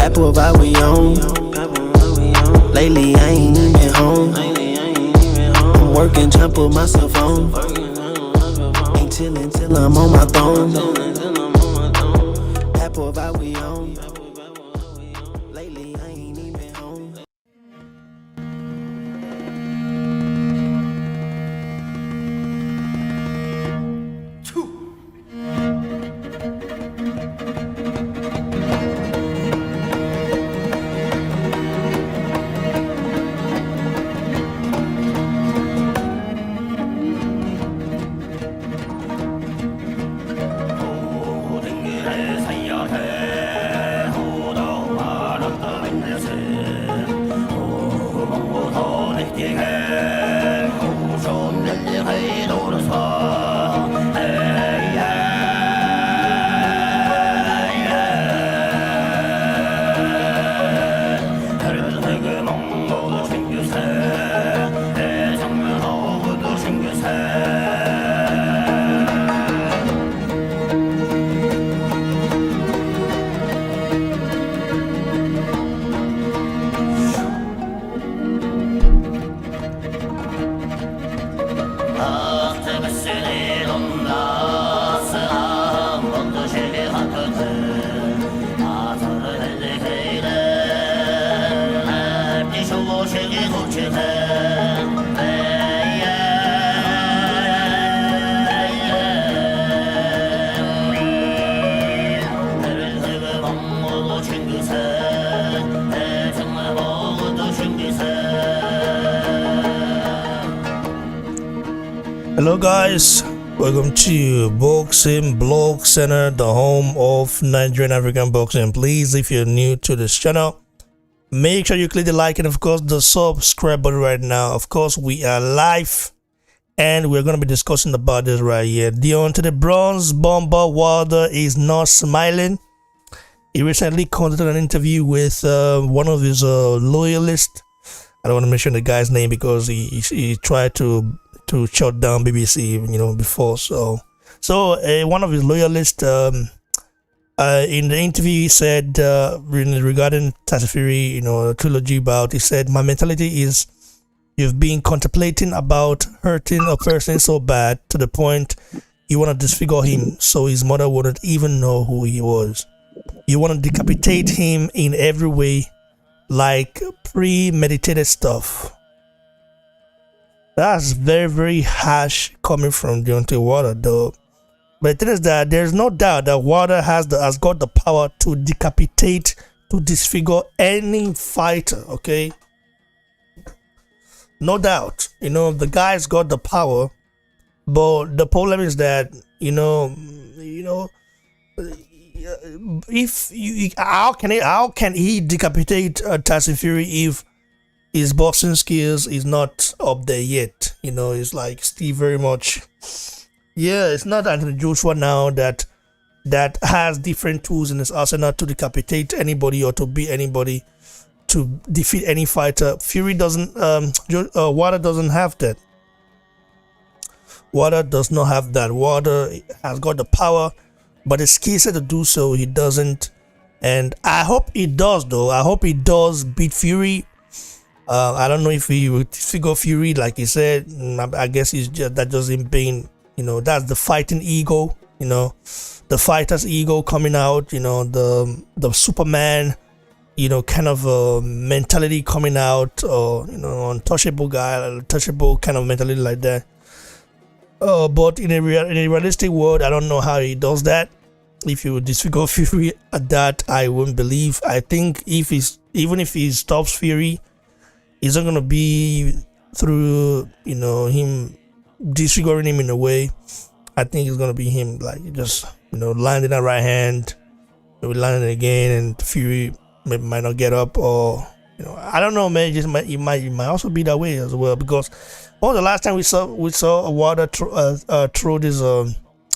Apple vibe we on. Lately I ain't even home. I'm working, tryna put myself on. Ain't chillin' till I'm on my throne. Apple vibe we on. Lately I ain't even home. Hello guys, welcome to Boxing Blog Center, the home of Nigerian African boxing. Please, if you're new to this channel, make sure you click the like and of course the subscribe button right now. Of course, we are live and we're going to be discussing about this right here. Deontay the Bronze Bomber Wilder is not smiling. He recently conducted an interview with one of his loyalists. I don't want to mention the guy's name because he tried to shut down BBC, before. So one of his loyalists, in the interview, he said regarding Tyson Fury, trilogy bout, he said, "My mentality is you've been contemplating about hurting a person so bad to the point you want to disfigure him so his mother wouldn't even know who he was. You want to decapitate him in every way, like premeditated stuff." That's very, very harsh coming from Deontay Wilder, though. But the thing is that there's no doubt that Wilder has got the power to decapitate, to disfigure any fighter. Okay, no doubt. The guy's got the power, but the problem is that how can he decapitate Tyson Fury if his boxing skills is not up there yet? It's like still very much. Yeah, it's not Anthony Joshua now that has different tools in his arsenal to decapitate anybody or to beat anybody, to defeat any fighter. Fury doesn't. Wilder doesn't have that. Wilder does not have that. Wilder has got the power, but the skill set to do so, he doesn't. And I hope he does, though. I hope he does beat Fury. I don't know if he would figure Fury, like he said. I guess he's just him being, that's the fighting ego, the fighter's ego coming out, the Superman, kind of mentality coming out, or untouchable guy, untouchable kind of mentality like that. But in a realistic world, I don't know how he does that. If you disfigure Fury at that, I wouldn't believe. I think even if he stops Fury, it's not gonna be through him disfiguring him in a way. I think it's gonna be him like just landing that right hand, maybe landing it again, and Fury might not get up, or I don't know, man. It might also be that way as well because when was the last time we saw a water throw this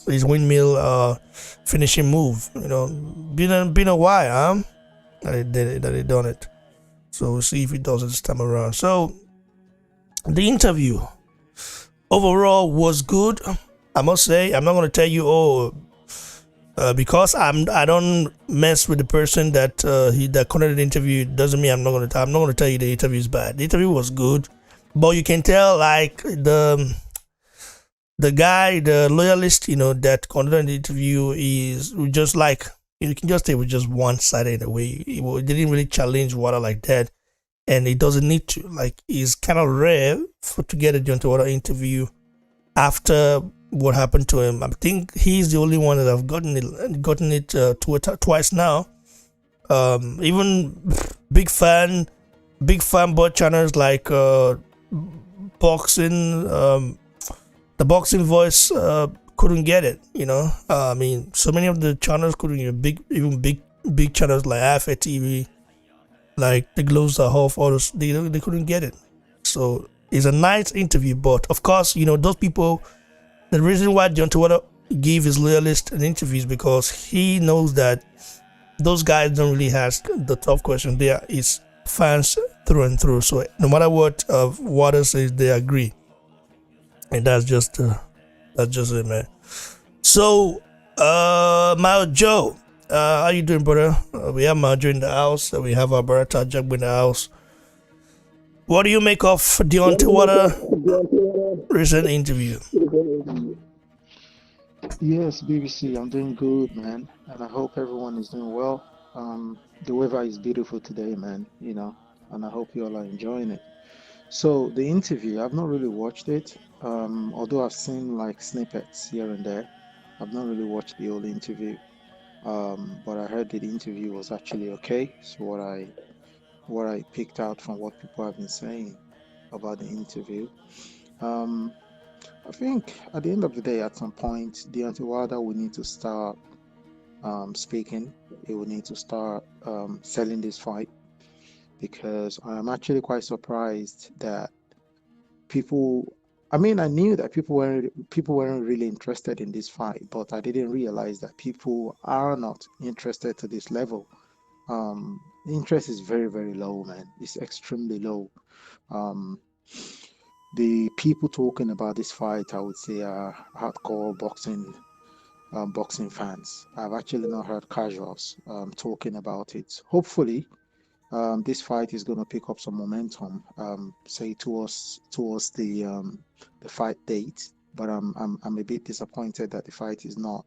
windmill finishing move? Been a while, huh? That they done it. So we'll see if it does it this time around. So the interview overall was good. I must say, I'm not gonna tell you, because I don't mess with the person that conducted the interview. Doesn't mean I'm not gonna tell you the interview is bad. The interview was good, but you can tell like the guy, the loyalist, that conducted the interview is just like, you can just say it was just one sided in a way. He didn't really challenge Water like that, and it doesn't need to. Like, it's kind of rare to get a Deontay Water interview after what happened to him. I think he's the only one that have gotten it twice now. Even big fanboy channels like boxing, the boxing voice couldn't get it. I mean, so many of the channels couldn't. Even big channels like Efe TV, like the Glows are off, all those, they couldn't get it. So it's a nice interview, but of course, those people. The reason why Deontay Water gave his loyalist an interview is because he knows that those guys don't really ask the tough question. They are his fans through and through. So no matter what Water says, they agree, and that's just it, man. So, Mao Joe, how you doing, brother? We have Mao Joe in the house. We have our brother Ajagba in the house. What do you make of Deontay Water recent interview? Yes, BBC, I'm doing good, man, and I hope everyone is doing well. The weather is beautiful today, man, and I hope you all are enjoying it. So the interview, I've not really watched it, although I've seen like snippets here and there. I've not really watched the whole interview, but I heard that the interview was actually okay. So what I picked out from what people have been saying about the interview. Um, I think at the end of the day, at some point, Deontay Wilder will need to start speaking. He will need to start selling this fight, because I am actually quite surprised that people. I mean, I knew that people weren't really interested in this fight, but I didn't realize that people are not interested to this level. The interest is very, very low, man. It's extremely low. Um, the people talking about this fight, I would say, are hardcore boxing fans. I've actually not heard casuals talking about it. Hopefully, this fight is going to pick up some momentum, say towards the fight date. But I'm a bit disappointed that the fight is not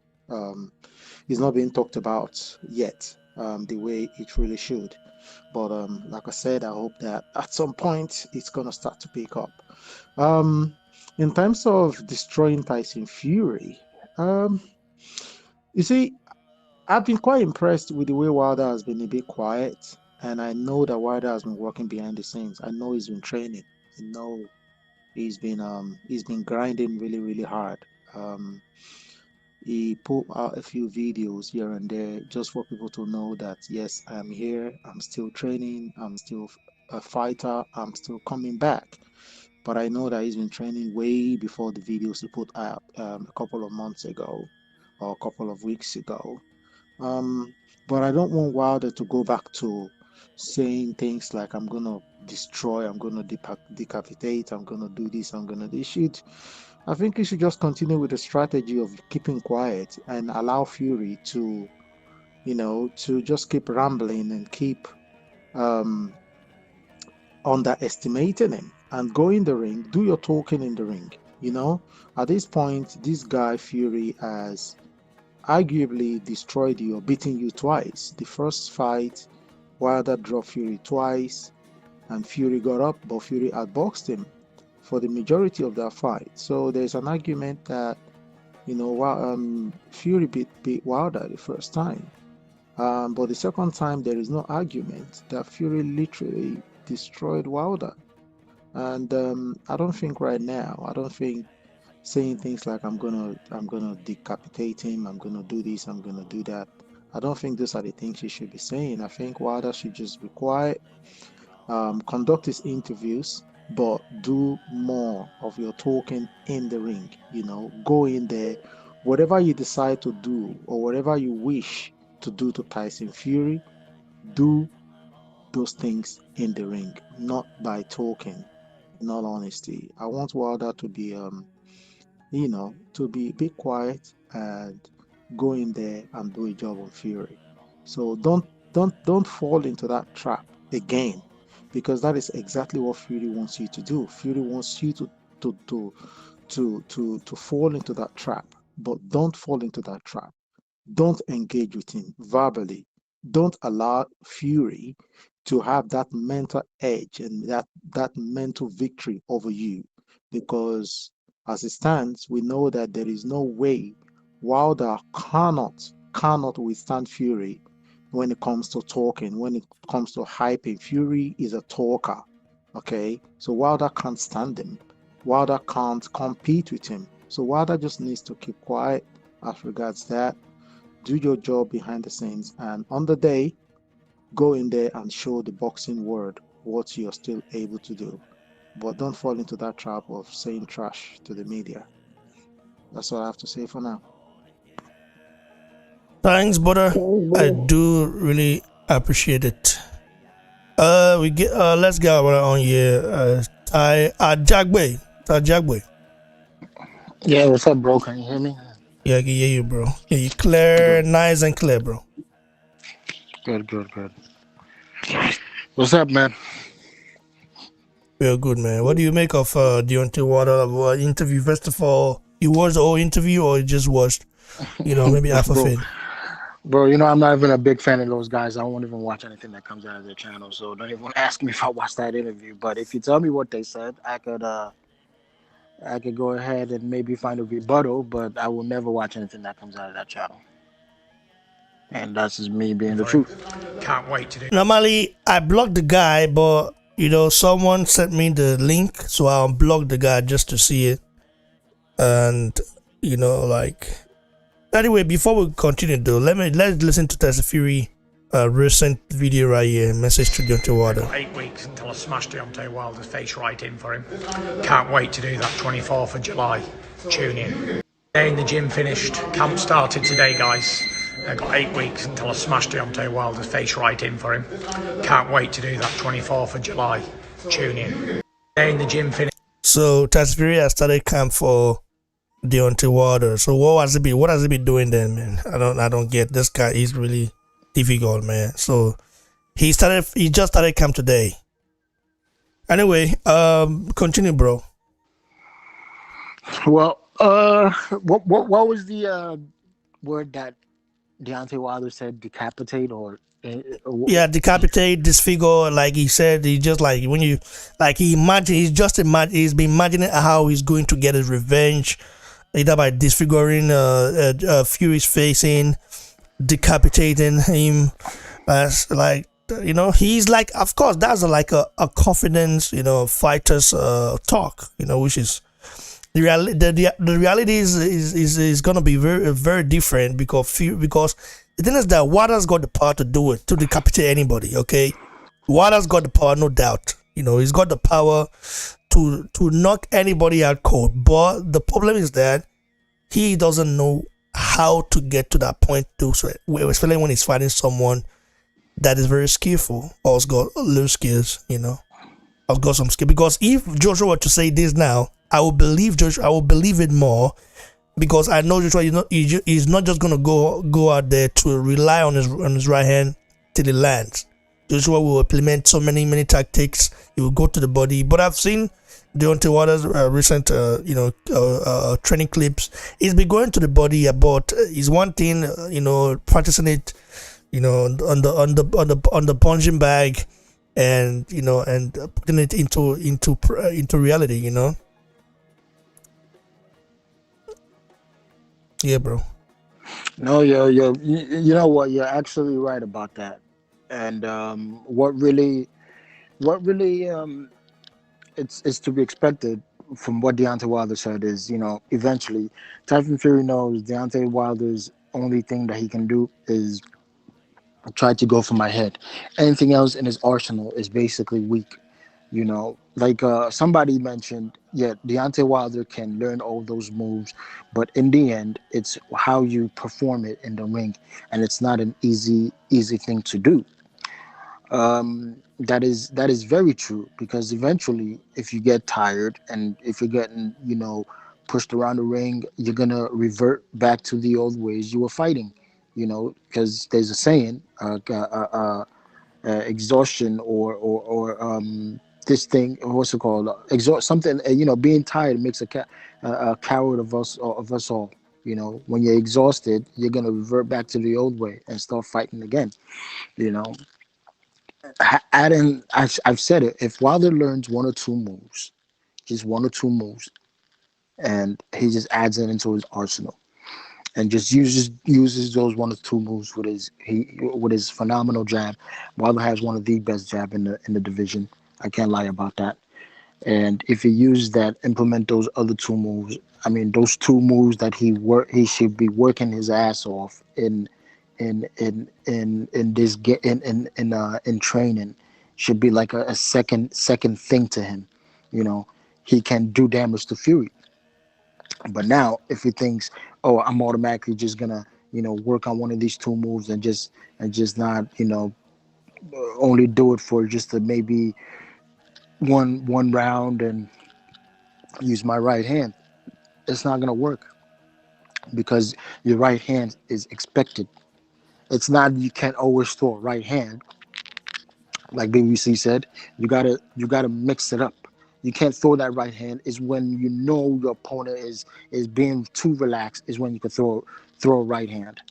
being talked about yet, the way it really should. But like I said, I hope that at some point it's gonna start to pick up. Um, in terms of destroying Tyson Fury, um, you see, I've been quite impressed with the way Wilder has been a bit quiet, and I know that Wilder has been working behind the scenes. I know he's been training. I know he's been grinding really, really hard. Um, he put out a few videos here and there just for people to know that yes, I'm here, I'm still training, I'm still a fighter, I'm still coming back. But I know that he's been training way before the videos he put out a couple of months ago or a couple of weeks ago. Um, but I don't want Wilder to go back to saying things like I'm gonna destroy, I'm gonna decapitate, I'm gonna do this, I'm gonna do. I think he should just continue with the strategy of keeping quiet and allow Fury to just keep rambling and keep um, underestimating him and go in the ring, do your talking in the ring. At this point, this guy Fury has arguably destroyed you or beaten you twice. The first fight, Wilder dropped Fury twice, and Fury got up, but Fury outboxed him for the majority of that fight. So there's an argument that Fury beat Wilder the first time, but the second time there is no argument that Fury literally destroyed Wilder. And I don't think right now, I don't think saying things like I'm gonna decapitate him, I'm gonna do this, I'm gonna do that. I don't think those are the things he should be saying. I think Wilder should just be quiet, conduct his interviews, but do more of your talking in the ring. Go in there, whatever you decide to do or whatever you wish to do to Tyson Fury, do those things in the ring, not by talking. In all honesty, I want Wilder to be quiet and go in there and do a job on Fury. So don't fall into that trap again, because that is exactly what Fury wants you to do. Fury wants you to to to fall into that trap, but don't fall into that trap. Don't engage with him verbally. Don't allow Fury to have that mental edge and that mental victory over you, because as it stands, we know that there is no way Wilder cannot withstand Fury when it comes to talking, when it comes to hyping. Fury is a talker. Okay, so Wilder can't stand him. Wilder can't compete with him. So Wilder just needs to keep quiet as regards that. Do your job behind the scenes, and on the day, go in there and show the boxing world what you're still able to do. But don't fall into that trap of saying trash to the media. That's all I have to say for now. Thanks, brother. I do really appreciate it. Let's get on here. Ty Ajagba. Yeah, what's up, bro? Can you hear me? Yeah, I can hear you, bro. Yeah, you clear, nice and clear, bro. Good. What's up, man? Real good, man. What do you make of Deontay Wilder interview? First of all, you watched the whole interview, or you just watched, maybe half of it? Bro, I'm not even a big fan of those guys. I won't even watch anything that comes out of their channel. So don't even ask me if I watched that interview. But if you tell me what they said, I could go ahead and maybe find a rebuttal. But I will never watch anything that comes out of that channel. And that's just me being the truth. Can't wait to do. Normally, I block the guy, but someone sent me the link, so I unblocked the guy just to see it. And anyway, before we continue though, let's listen to Tyson Fury recent video right here. Message to Deontay Wilder. 8 weeks until I smash Deontay Wilder's face right in for him. Can't wait to do that 24th of July. Tune in. Day in the gym finished. Camp started today, guys. I've got 8 weeks until I smash Deontay Wilder's face right in for him. Can't wait to do that 24th of July. Tune in. Day in the gym finished. So Tyson Fury has started camp for Deontay Wilder. So what has he been doing then, man? I don't get this guy. He's really difficult, man. So he just started camp today. Anyway, continue, bro. Well, what was the word that Deontay Wilder said? Decapitate or? Yeah, decapitate, disfigure. Like he said, he just like when you like he's been imagining how he's going to get his revenge, either by disfiguring Fury's face in, decapitating him. As like he's like, of course that's like a confidence fighter's talk, which is the reality is gonna be very very different because the thing is that Wilder's got the power to do it, to decapitate anybody. Okay, Wilder's got the power, no doubt. He's got the power to knock anybody out cold. But the problem is that he doesn't know how to get to that point, especially when he's fighting someone that is very skillful or has got little skills. I've got some skill. Because if Joshua were to say this now, I will believe Joshua. I will believe it more. Because I know Joshua, he's not just gonna go out there to rely on his right hand till he lands. Joshua will implement so many tactics. He will go to the body. But I've seen Deontay Wilder's recent training clips. He's been going to the body, but is one thing practicing it on the punching bag and and putting it into reality. Yeah, bro. No, you know what? You're absolutely right about that. And what really it's to be expected from what Deontay Wilder said is, eventually Tyson Fury knows Deontay Wilder's only thing that he can do is tried to go for my head. Anything else in his arsenal is basically weak. Like somebody mentioned, yeah, Deontay Wilder can learn all those moves, but in the end, it's how you perform it in the ring, and it's not an easy thing to do. That is very true, because eventually, if you get tired and if you're getting pushed around the ring, you're gonna revert back to the old ways you were fighting. Because there's a saying, exhaustion, or this thing, what's it called, exhaust something, being tired makes a coward of us all. When you're exhausted, you're gonna revert back to the old way and start fighting again. you know Adding, I've said it, if Wilder learns one or two moves, just one or two moves, and he just adds it into his arsenal, and just uses those one or two moves with his phenomenal jab. Wilder has one of the best jab in the division. I can't lie about that. And if he uses that, implement those other two moves. I mean, those two moves that he should be working his ass off in this get in training, should be like a second thing to him. He can do damage to Fury. But now, if he thinks, oh, I'm automatically just gonna, work on one of these two moves and just not, only do it for just maybe one round and use my right hand, it's not gonna work, because your right hand is expected. It's not, you can't always throw a right hand. Like BBC said, you gotta mix it up. You can't throw that right hand. Is when your opponent is being too relaxed, is when you can throw a right hand.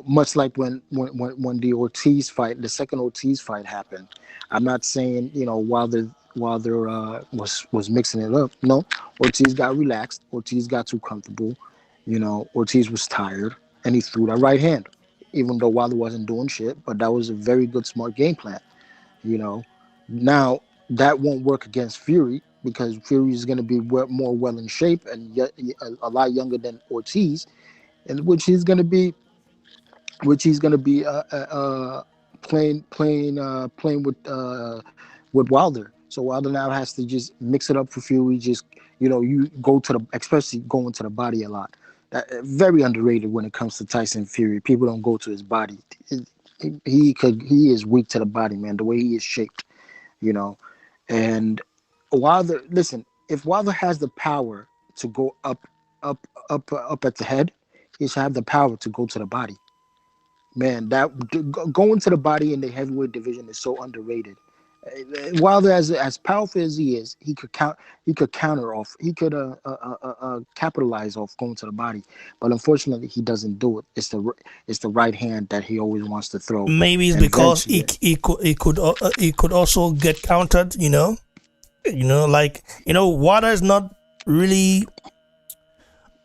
Much like when the Ortiz fight, the second Ortiz fight happened. I'm not saying Wilder was mixing it up. No, Ortiz got relaxed. Ortiz got too comfortable. Ortiz was tired, and he threw that right hand, even though Wilder wasn't doing shit. But that was a very good, smart game plan. Now that won't work against Fury, because Fury is going to be more well in shape and yet a lot younger than Ortiz, and which he's going to be playing with Wilder. So Wilder now has to just mix it up for Fury. Just you go especially going to the body a lot. That very underrated when it comes to Tyson Fury. People don't go to his body. He is weak to the body, man. The way he is shaped, and Wilder. Listen, if Wilder has the power to go up at the head, he should have the power to go to the body. Man, going to the body in the heavyweight division is so underrated. Wilder, as powerful as he is, he could counter off. He could capitalize off going to the body, but unfortunately, he doesn't do it. It's the right hand that he always wants to throw. Maybe it's because he could also get countered. Wilder is not really.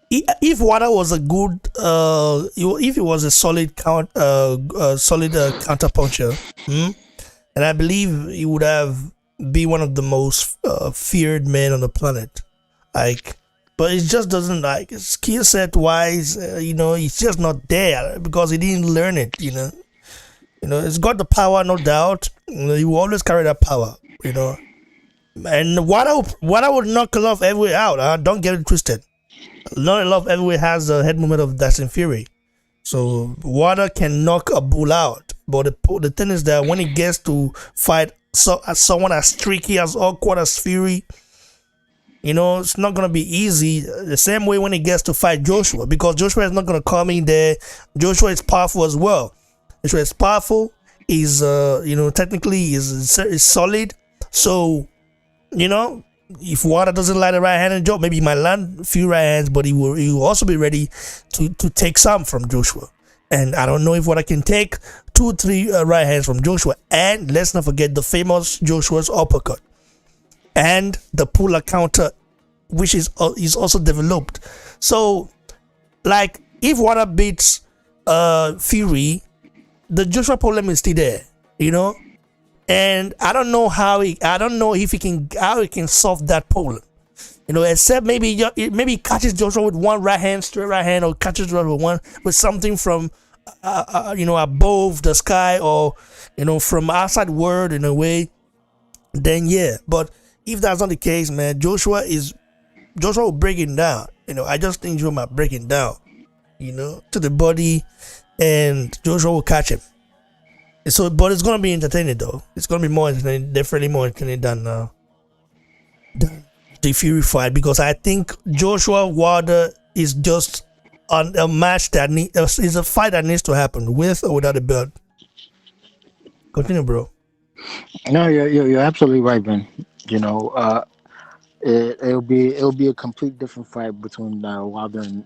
If Wilder was a good, if he was a solid counter puncher, and I believe he would have be one of the most feared men on the planet. But it just doesn't, skill set wise, he's just not there because he didn't learn it. It's got the power, no doubt. He will always carry that power. And Wilder would knock a lot of heavyweight out. Don't get it twisted. Not a lot of heavyweight has the head movement of Tyson Fury. So Wilder can knock a bull out. But the thing is that when he gets to fight someone as tricky, as awkward as Fury, it's not going to be easy. The same way when he gets to fight Joshua, because Joshua is not going to come in there. Joshua is powerful as well. Joshua is powerful. He's, technically is solid. So, if Wilder doesn't land a right-handed job, maybe he might land a few right hands, but he will also be ready to take some from Joshua. And I don't know if Wilder can take 2-3 right hands from Joshua. And let's not forget the famous Joshua's uppercut and the puller counter, which is also developed. So, if Wilder beats Fury, the Joshua problem is still there, And I don't know how if he can solve that problem, except maybe he catches Joshua with one right hand, straight right hand, or catches Joshua with something from above the sky, or from outside world in a way, then yeah. But if that's not the case, man, Joshua will break it down. I just think Joshua might break it down, to the body, and Joshua will catch him. So, but it's gonna be entertaining though. It's gonna be more entertaining, definitely more entertaining than the Fury fight, because I think Joshua Wilder is just on a match that is a fight that needs to happen with or without a belt. Continue, bro. No, you're absolutely right, man. It'll be a complete different fight between Wilder and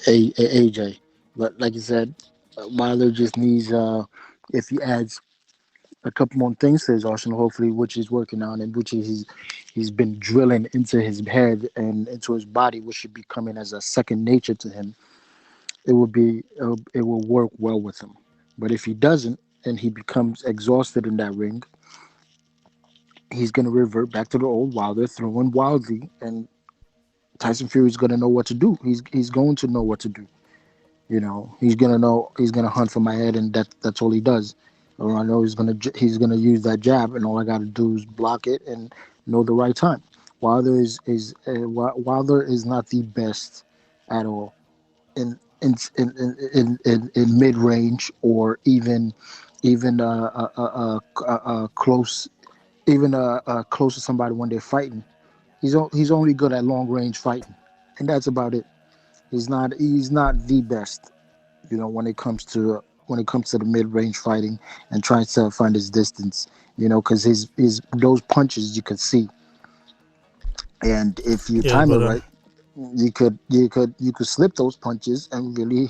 AJ. But like you said, Wilder just needs if he adds a couple more things to his arsenal, hopefully, which he's working on, and which he's been drilling into his head and into his body, which should be coming as a second nature to him. It will work well with him. But if he doesn't, and he becomes exhausted in that ring, he's going to revert back to the old Wilder, throwing wildly, and Tyson Fury's going to know what to do. He's going to know what to do. He's going to know. He's going to hunt for my head, and that's all he does. Or I know he's gonna use that jab, and all I got to do is block it and know the right time. Wilder is not the best at all in mid range, or even close, close to somebody when they're fighting. He's only good at long range fighting, and that's about it. He's not the best, when it comes to the mid range fighting and trying to find his distance. Because his those punches you could see, and if you time it right, you could slip those punches and really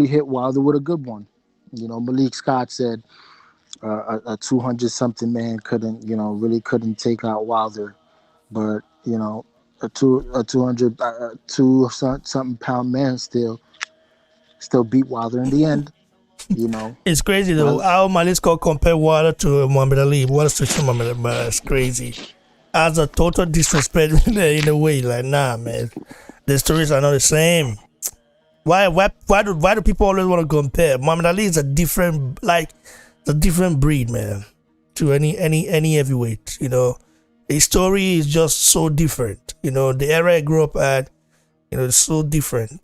hit Wilder with a good one. Malik Scott said a 200 something man couldn't take out Wilder, but a 200 something pound man still beat Wilder in the end. It's crazy though how Malik Scott compare Wilder to Muhammad Ali. Wilder's to Muhammad Ali, it's crazy. As a total disrespect in a way, like, nah, man, the stories are not the same. Why do people always want to compare? Muhammad Ali is a different breed, man, to any heavyweight. His story is just so different. The era I grew up at, it's so different.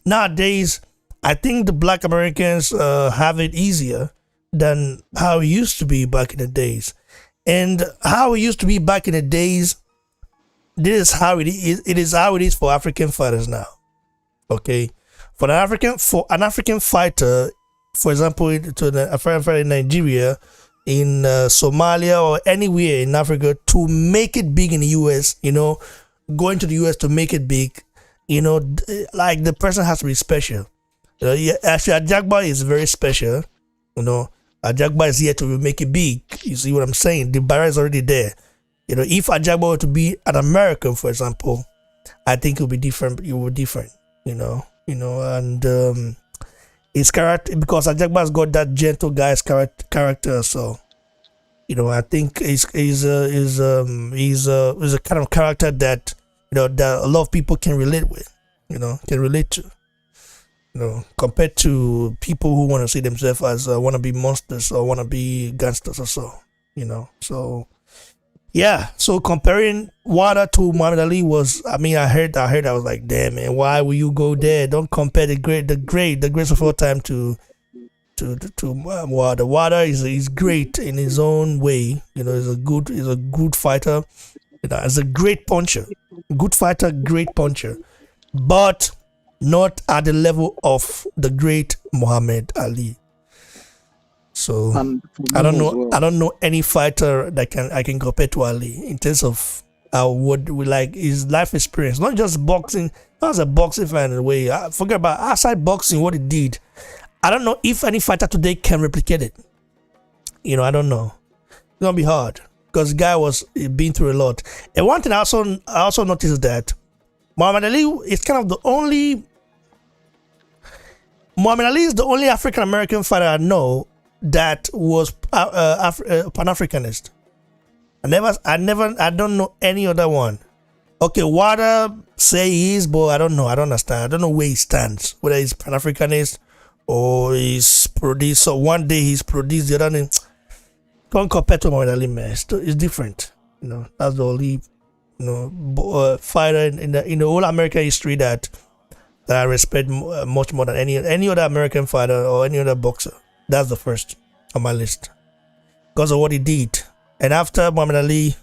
Nowadays, I think the Black Americans have it easier than how it used to be back in the days. And how it used to be back in the days, this is how it is. It is how it is for African fighters now. Okay, for an African fighter, for example, to the African fighter in Nigeria, in Somalia, or anywhere in Africa, to make it big in the US, going to the US to make it big, like, the person has to be special. Actually, Ajagba is very special. Ajagba is here to make it big. You see what I'm saying? The barrier is already there. If Ajagba were to be an American, for example, I think it would be different. It would be different. And his character, because Ajagba's got that gentle guy's character. So, I think he's a kind of character that that a lot of people can relate with. Can relate to. Compared to people who want to see themselves as wannabe monsters or wannabe gangsters or so, So, yeah. So comparing Wilder to Muhammad Ali was, I heard, I was like, damn, man, why will you go there? Don't compare the greatest of all time to Wilder. Wilder is great in his own way. He's a good fighter. As a great puncher, good fighter, great puncher, but not at the level of the great Muhammad Ali. So I don't know. I don't know any fighter that I can compare to Ali in terms of what we like his life experience, not just boxing. Not as a boxing fan in a way. I forget about outside boxing, what he did. I don't know if any fighter today can replicate it. I don't know. It's gonna be hard because the guy was been through a lot. And one thing I also noticed that Muhammad Ali is kind of the only. Muhammad Ali is the only African American fighter I know that was Pan-Africanist. I don't know any other one. Okay, Wilder say he is, but I don't know. I don't understand. I don't know where he stands. Whether he's Pan Africanist or he's produced. So one day he's produced, the other day. Can't compare to Muhammad Ali, man. It's different. That's the only fighter in the whole American history that I respect much more than any other American fighter or any other boxer. That's the first on my list because of what he did. And after Muhammad Ali,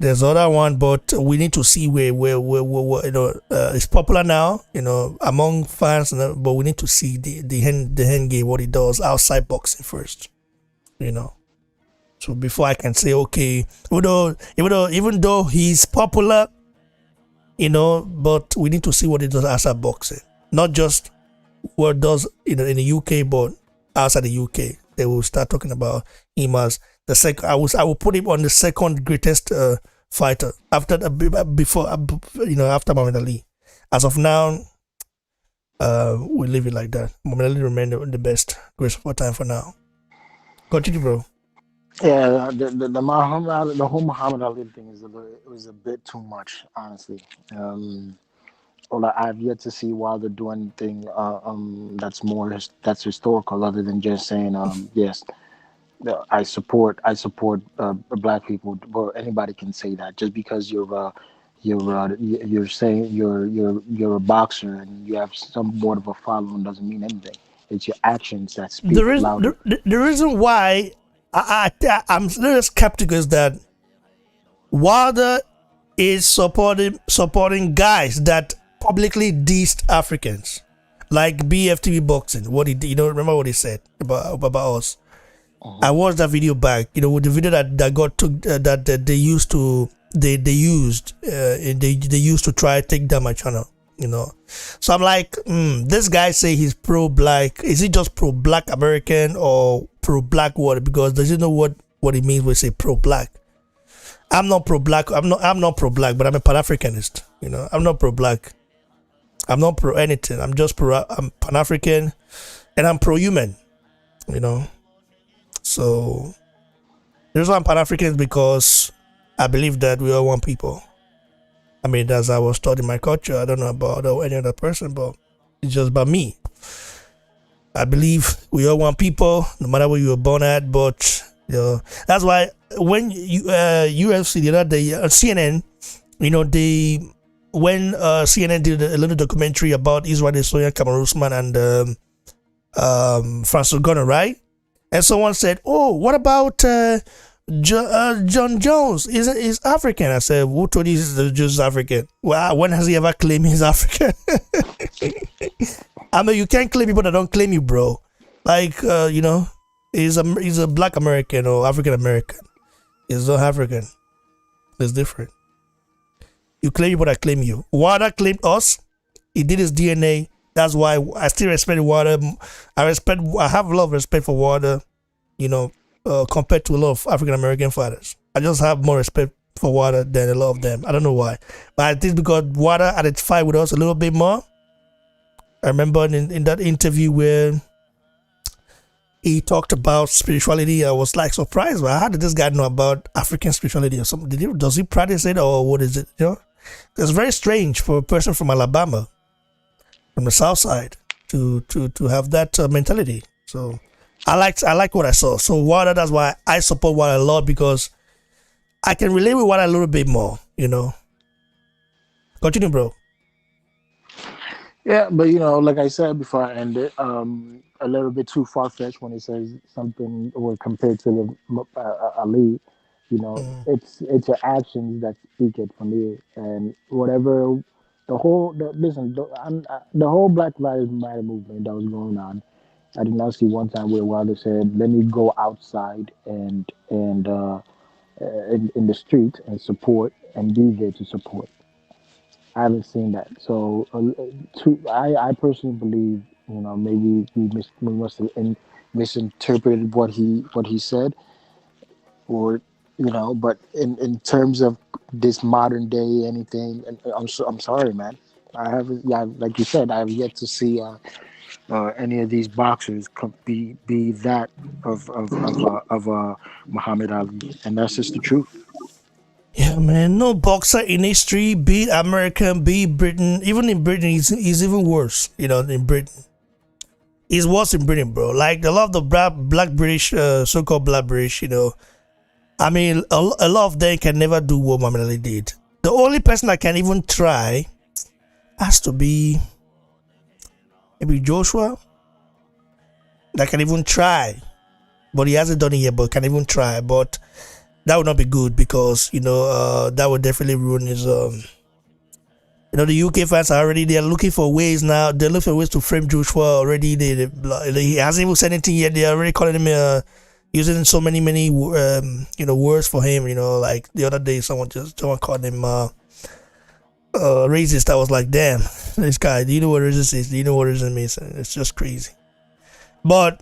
there's other one, but we need to see where it's popular now, among fans. But we need to see the hand game, what he does outside boxing first, So before I can say, okay, even though he's popular, but we need to see what he does outside boxing, not just what it does in the UK, but outside the UK. They will start talking about him as the second. I will put him on the second greatest fighter after Muhammad Ali. As of now, we leave it like that. Muhammad Ali remain the best greatest of all time for now. Continue, bro. Yeah, the whole Muhammad Ali thing was a bit too much, honestly. I've yet to see Wilder do anything that's historical, other than just saying yes, I support black people. Well, anybody can say that. Just because you're saying you're a boxer and you have somewhat of a following doesn't mean anything. It's your actions that speak louder. The reason why I'm a little skeptical is that Wilder is supporting guys that publicly dissed Africans, like BFTV boxing. What he did, remember what he said about us. Uh-huh. I watched that video back. With the video that got took that they used to try to take down my channel. So I'm like, this guy say he's pro-black. Is he just pro-black American or pro-black what? Because does he know what it means when we say pro-black? I'm not pro-black. I'm not pro-black, but I'm a Pan-Africanist. I'm not pro-black. I'm not pro anything. I'm Pan-African, and I'm pro-human. So the reason I'm Pan-African is because I believe that we are one people. I mean, that's how I was taught in my culture. I don't know about any other person, but it's just about me. I believe we are one people, no matter where you were born at. But that's why when UFC the other day, CNN, when CNN did a little documentary about Israel Adesanya, Kamaru Usman, and Francis Ngannou, right? And someone said, "Oh, what about John Jones? Is African?" I said, "Who told you he's just African? Well, when has he ever claimed he's African?" I mean, you can't claim people that don't claim you, bro. Like, he's a black American or African American. He's not African. It's different. You claim people that claim you. Wilder claimed us. He did his DNA. That's why I still respect Wilder. I have a lot of respect for Wilder, compared to a lot of African American fighters. I just have more respect for Wilder than a lot of them. I don't know why. But I think because Wilder identified with us a little bit more. I remember in that interview where he talked about spirituality, I was like surprised. Well, how did this guy know about African spirituality or something? Does he practice it or what is it? It's very strange for a person from Alabama, from the South Side, to have that mentality. So I like what I saw. So Wilder, that's why I support Wilder a lot, because I can relate with Wilder a little bit more. Continue, bro. Yeah, but like I said before I end it, a little bit too far-fetched when he says something or compared to the Ali. It's your actions that speak it for me, and whatever the whole Black Lives Matter movement that was going on. I did not see one time where Wilder said, "Let me go outside and in the street and support and be there to support." I haven't seen that. So, I personally believe, maybe we must have misinterpreted what he said, or but in terms of this modern day anything, and I'm sorry, man. I haven't, yeah, like you said, I have yet to see any of these boxers be that of Muhammad Ali, and that's just the truth. Yeah, man. No boxer in history, be it American, be it Britain. Even in Britain, he's even worse. In Britain, it's worse in Britain, bro. Like a lot of the black British, so-called black British. I mean, a lot of them can never do what Muhammad Ali did. The only person that can even try has to be maybe Joshua. That can even try, but he hasn't done it yet. But can even try, but that would not be good because that would definitely ruin his. The UK fans are they're looking for ways now. They're looking for ways to frame Joshua already. He hasn't even said anything yet. They're already calling him using so many words for him. Like the other day, someone called him racist. I was like, damn, this guy. Do you know what racist is? Do you know what racism means? It's just crazy. But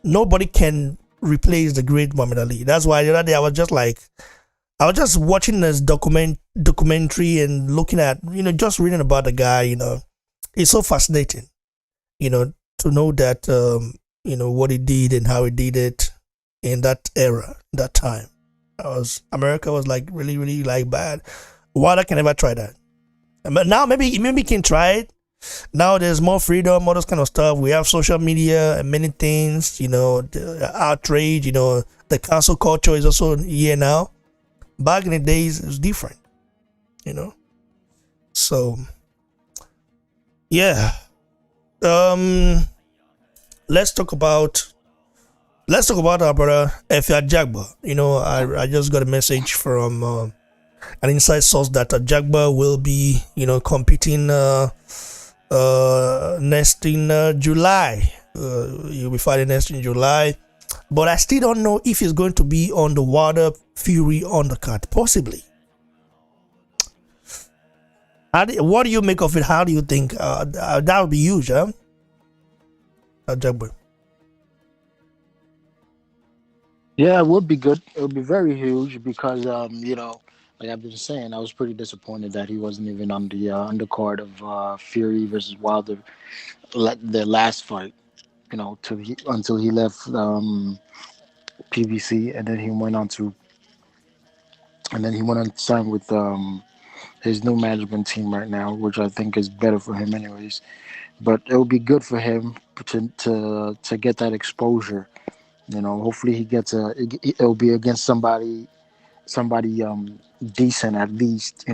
nobody can replace the great Muhammad Ali. That's why the other day I was just watching this documentary and looking at, just reading about the guy. It's so fascinating, to know that, what he did and how he did it in that era, that time. America was like really, really like bad. Wilder can never try that. But now maybe he can try it. Now there's more freedom, all those kind of stuff. We have social media and many things, the outrage, the cancel culture is also here now. Back in the days, it was different, So, yeah. Let's talk about our brother Efe Ajagba. I just got a message from an inside source that Ajagba will be, competing next in July. He'll be fighting next in July. But I still don't know if he's going to be on the Wilder Fury undercard. Possibly. What do you make of it? How do you think? That would be huge, huh? Ajagba. Yeah, it would be good. It would be very huge because, like I've been saying, I was pretty disappointed that he wasn't even on the undercard of Fury versus Wilder, their last fight. Until he left PBC, and then he went on to sign with his new management team right now, which I think is better for him, anyways. But it would be good for him to get that exposure. Hopefully he gets it'll be against somebody decent at least.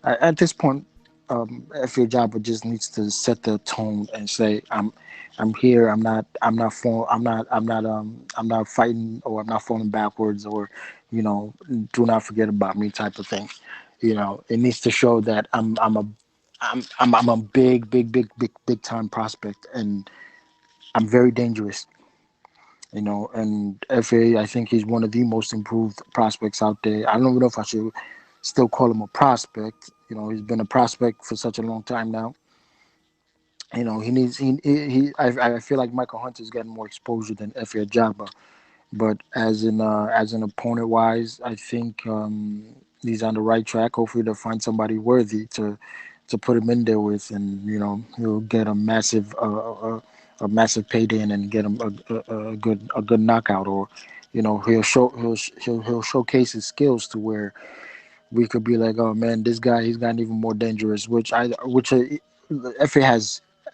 At this point, Efe Ajagba just needs to set the tone and say, I'm here. I'm not fighting, or I'm not falling backwards, or do not forget about me type of thing. It needs to show that I'm a big time prospect, and I'm very dangerous. And FA, I think he's one of the most improved prospects out there. I don't even know if I should still call him a prospect. He's been a prospect for such a long time now. I feel like Michael Hunter's getting more exposure than Efe Ajagba, but as an opponent wise, I think he's on the right track. Hopefully, they'll find somebody worthy to put him in there with, and he'll get a massive payday and get him a good knockout, or he'll showcase his skills to where we could be like, oh man, this guy, he's gotten even more dangerous. FA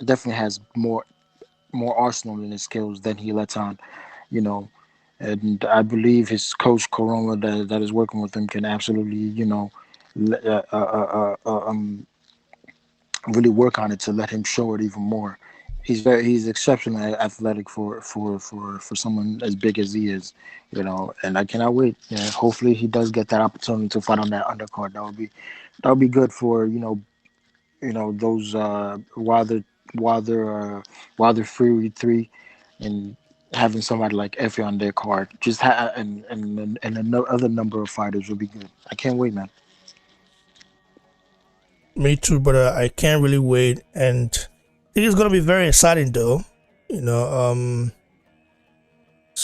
definitely has more arsenal in his skills than he lets on, and I believe his coach Corona that is working with him can absolutely really work on it to let him show it even more. He's exceptionally athletic for someone as big as he is, and I cannot wait. Hopefully he does get that opportunity to fight on that undercard. That would be good for those Wilder Fury 3, and having somebody like Efe on their card, and another number of fighters would be good. I can't wait, man. Me too, brother. I can't really wait, and it is going to be very exciting, though. It's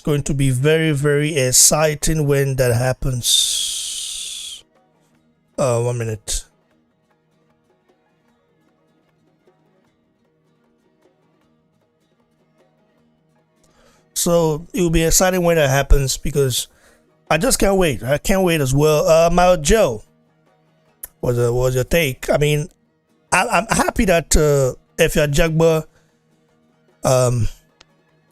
going to be very, very exciting when that happens. 1 minute. So it will be exciting when that happens because I just can't wait. I can't wait as well. My Joe, was your take? I mean, I'm happy that Efe Ajagba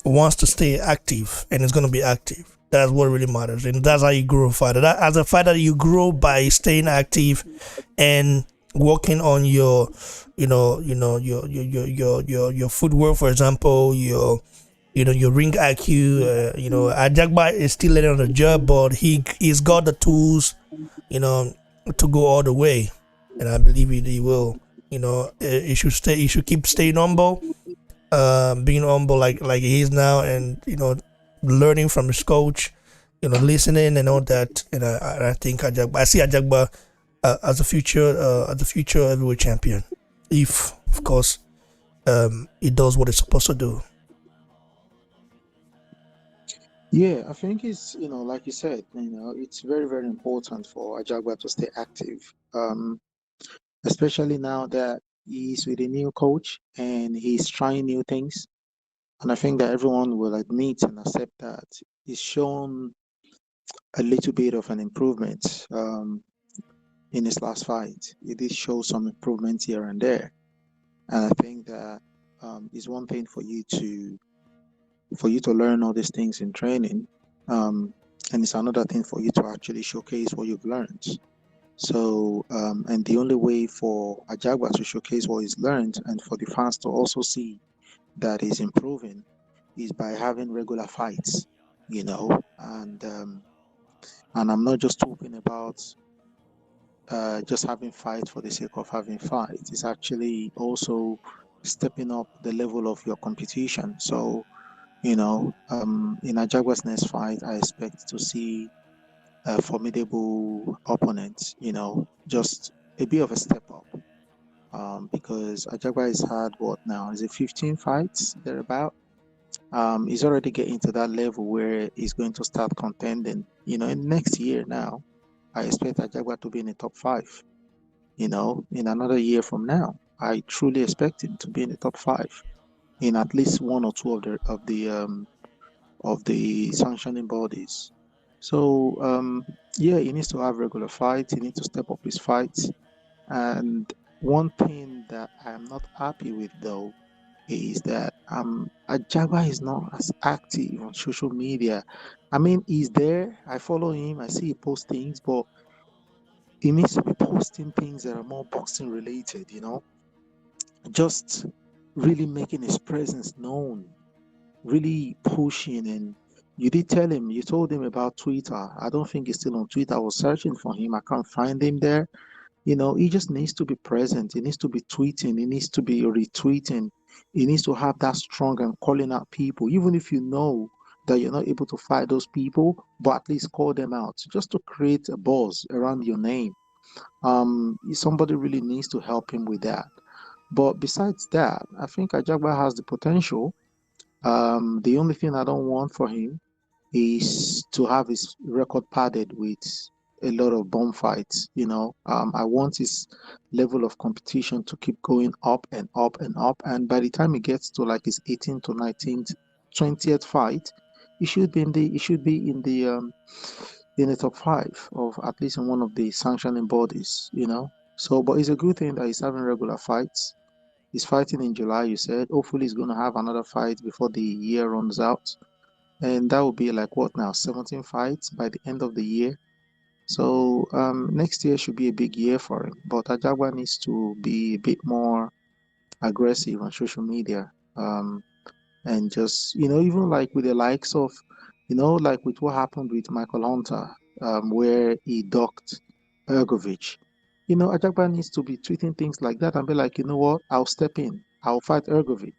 wants to stay active and is going to be active. That's what really matters, and that's how you grow a fighter. As a fighter, you grow by staying active and working on your, your footwork, for example, your ring IQ. Ajagba is still learning on the job, but he's got the tools, to go all the way, and I believe he will. He should stay. He should keep staying humble, being humble like he is now, and learning from his coach, listening and all that. And I think I see Ajagba as a future heavyweight champion, if of course he does what he's supposed to do. Yeah, I think it's, like you said, it's very, very important for Ajagba to stay active, especially now that he's with a new coach and he's trying new things. And I think that everyone will admit and accept that he's shown a little bit of an improvement in his last fight. He did show some improvement here and there. And I think that is one thing for you to learn all these things in training. And it's another thing for you to actually showcase what you've learned. So, and the only way for Ajagba to showcase what he's learned and for the fans to also see that he's improving is by having regular fights, and I'm not just talking about just having fights for the sake of having fights. It's actually also stepping up the level of your competition. So, in Ajagba's next fight, I expect to see a formidable opponent, just a bit of a step up. Because Ajagba has had what now? Is it 15 fights thereabout? He's already getting to that level where he's going to start contending. In next year now, I expect Ajagba to be in the top 5. In another year from now, I truly expect him to be in the top 5 in at least one or two of the sanctioning bodies. So yeah, he needs to have regular fights. He needs to step up his fights. And one thing that I'm not happy with though is that Ajagba is not as active on social media. I mean, he's there. I follow him. I see he posts things, but he needs to be posting things that are more boxing related. Just really making his presence known, really pushing. And you did tell him, you told him about Twitter. I don't think he's still on Twitter. I was searching for him. I can't find him there. He just needs to be present. He needs to be tweeting. He needs to be retweeting. He needs to have that strong and calling out people, even if you know that you're not able to fight those people, but at least call them out just to create a buzz around your name. Somebody really needs to help him with that. But besides that, I think Ajagba has the potential. The only thing I don't want for him is to have his record padded with a lot of bomb fights. I want his level of competition to keep going up and up and up. And by the time he gets to like his 18th to 19th, 20th fight, he should be in the top 5 of at least in one of the sanctioning bodies. So, but it's a good thing that he's having regular fights. He's fighting in July, you said. Hopefully, he's going to have another fight before the year runs out. And that will be like what now? 17 fights by the end of the year. So next year should be a big year for him. But Ajagba needs to be a bit more aggressive on social media. And just, even like with the likes of, like with what happened with Michael Hunter, where he docked Ergovic. Ajagba needs to be treating things like that and be like, you know what, I'll step in. I'll fight Ergovic,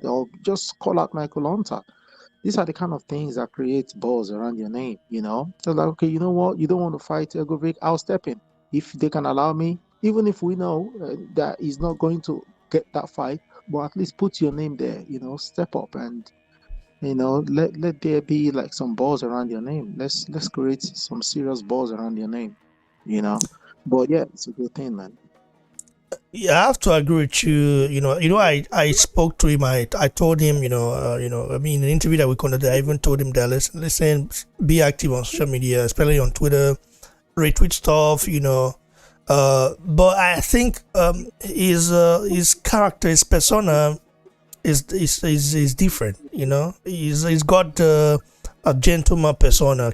or just call out Michael Hunter. These are the kind of things that create buzz around your name, So like, okay, you know what? You don't want to fight Ergovic, I'll step in. If they can allow me, even if we know that he's not going to get that fight, but at least put your name there, step up and, let there be like some buzz around your name. Let's create some serious buzz around your name, But yeah, it's a good thing, man. Yeah, I have to agree with you. I spoke to him. I told him, I mean, in an interview that we conducted, I even told him that listen, be active on social media, especially on Twitter, retweet stuff, but I think his character, his persona is different. He's got a gentleman persona,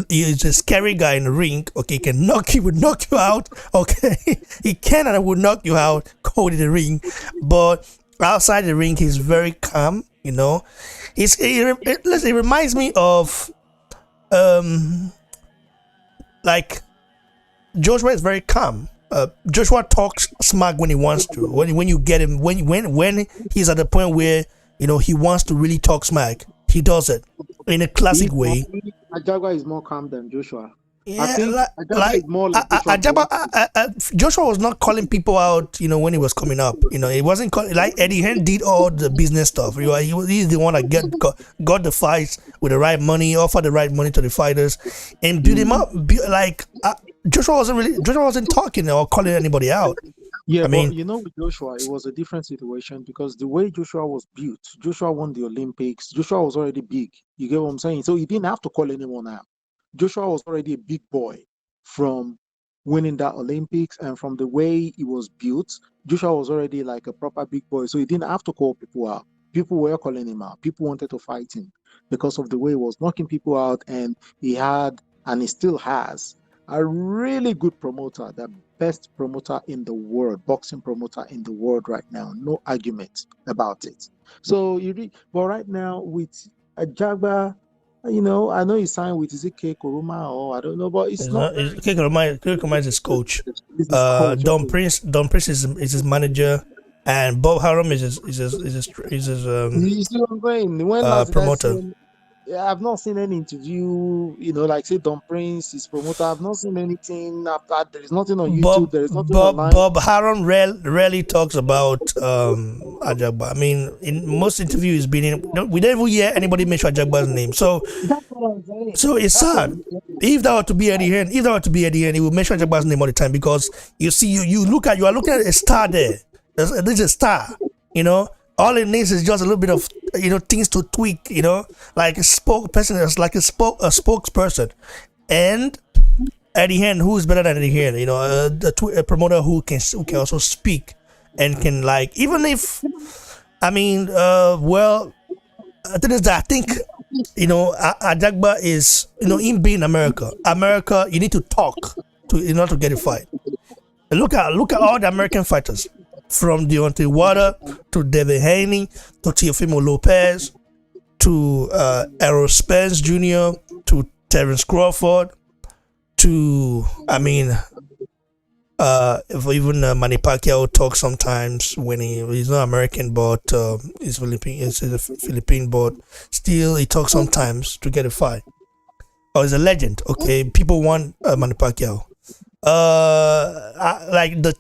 he's a scary guy in the ring. Okay, he would knock you out. Okay, he can and would knock you out cold in the ring, but outside the ring he's very calm. It reminds me of like Joshua is very calm. Joshua talks smack when he wants to. When you get him, when he's at the point where he wants to really talk smack, he does it in a classic way. Ajagba is more calm than Joshua. Yeah, I think Ajagba is more like Joshua was not calling people out, when he was coming up. He wasn't calling, like Eddie Hearn did all the business stuff. He's the one that got the fights with the right money, offered the right money to the fighters, and build him up. Joshua wasn't talking or calling anybody out. Yeah, I mean, but with Joshua, it was a different situation because the way Joshua was built, Joshua won the Olympics. Joshua was already big. You get what I'm saying? So he didn't have to call anyone out. Joshua was already a big boy from winning that Olympics, and from the way he was built, Joshua was already like a proper big boy. So he didn't have to call people out. People were calling him out. People wanted to fight him because of the way he was knocking people out, and he had, and he still has, a really good promoter, the best promoter in the world, boxing promoter in the world right now. No argument about it. So but right now with Ajagba, I know he signed with Zike Kuruma, or I don't know, but it's not. Kuruma is his coach. This is coach, Don Prince is his manager, and Bob Harum is his You see what I'm saying? When promoter. I've not seen any interview, like say Don Prince, his promoter. I've not seen anything after. There is nothing on YouTube. There is nothing online. Bob Harum rarely talks about Ajagba. I mean, in most interviews, we don't even hear anybody mention Ajagba's name. So That's what I'm saying. So it's sad. If that were to be Eddie Hearn, he will mention Ajagba's name all the time, because you see, you are looking at a star there. This is a star. All it needs is just a little bit of things to tweak. Like a spokesperson, like a spokesperson, and Eddie Hearn, who is better than Eddie Hearn? A promoter who can also speak and can, like, even if, I mean, the thing is that I think Ajagba is, him being America, you need to talk in order to get a fight. Look at all the American fighters, from Deontay to Devin Haney to Teofimo Lopez to Errol Spence Jr. to Terence Crawford to, if even Manny Pacquiao talks sometimes when he's not American, but he's a Philippine, but still he talks sometimes to get a fight. Oh, he's a legend. Okay, people want Manny Pacquiao. Like the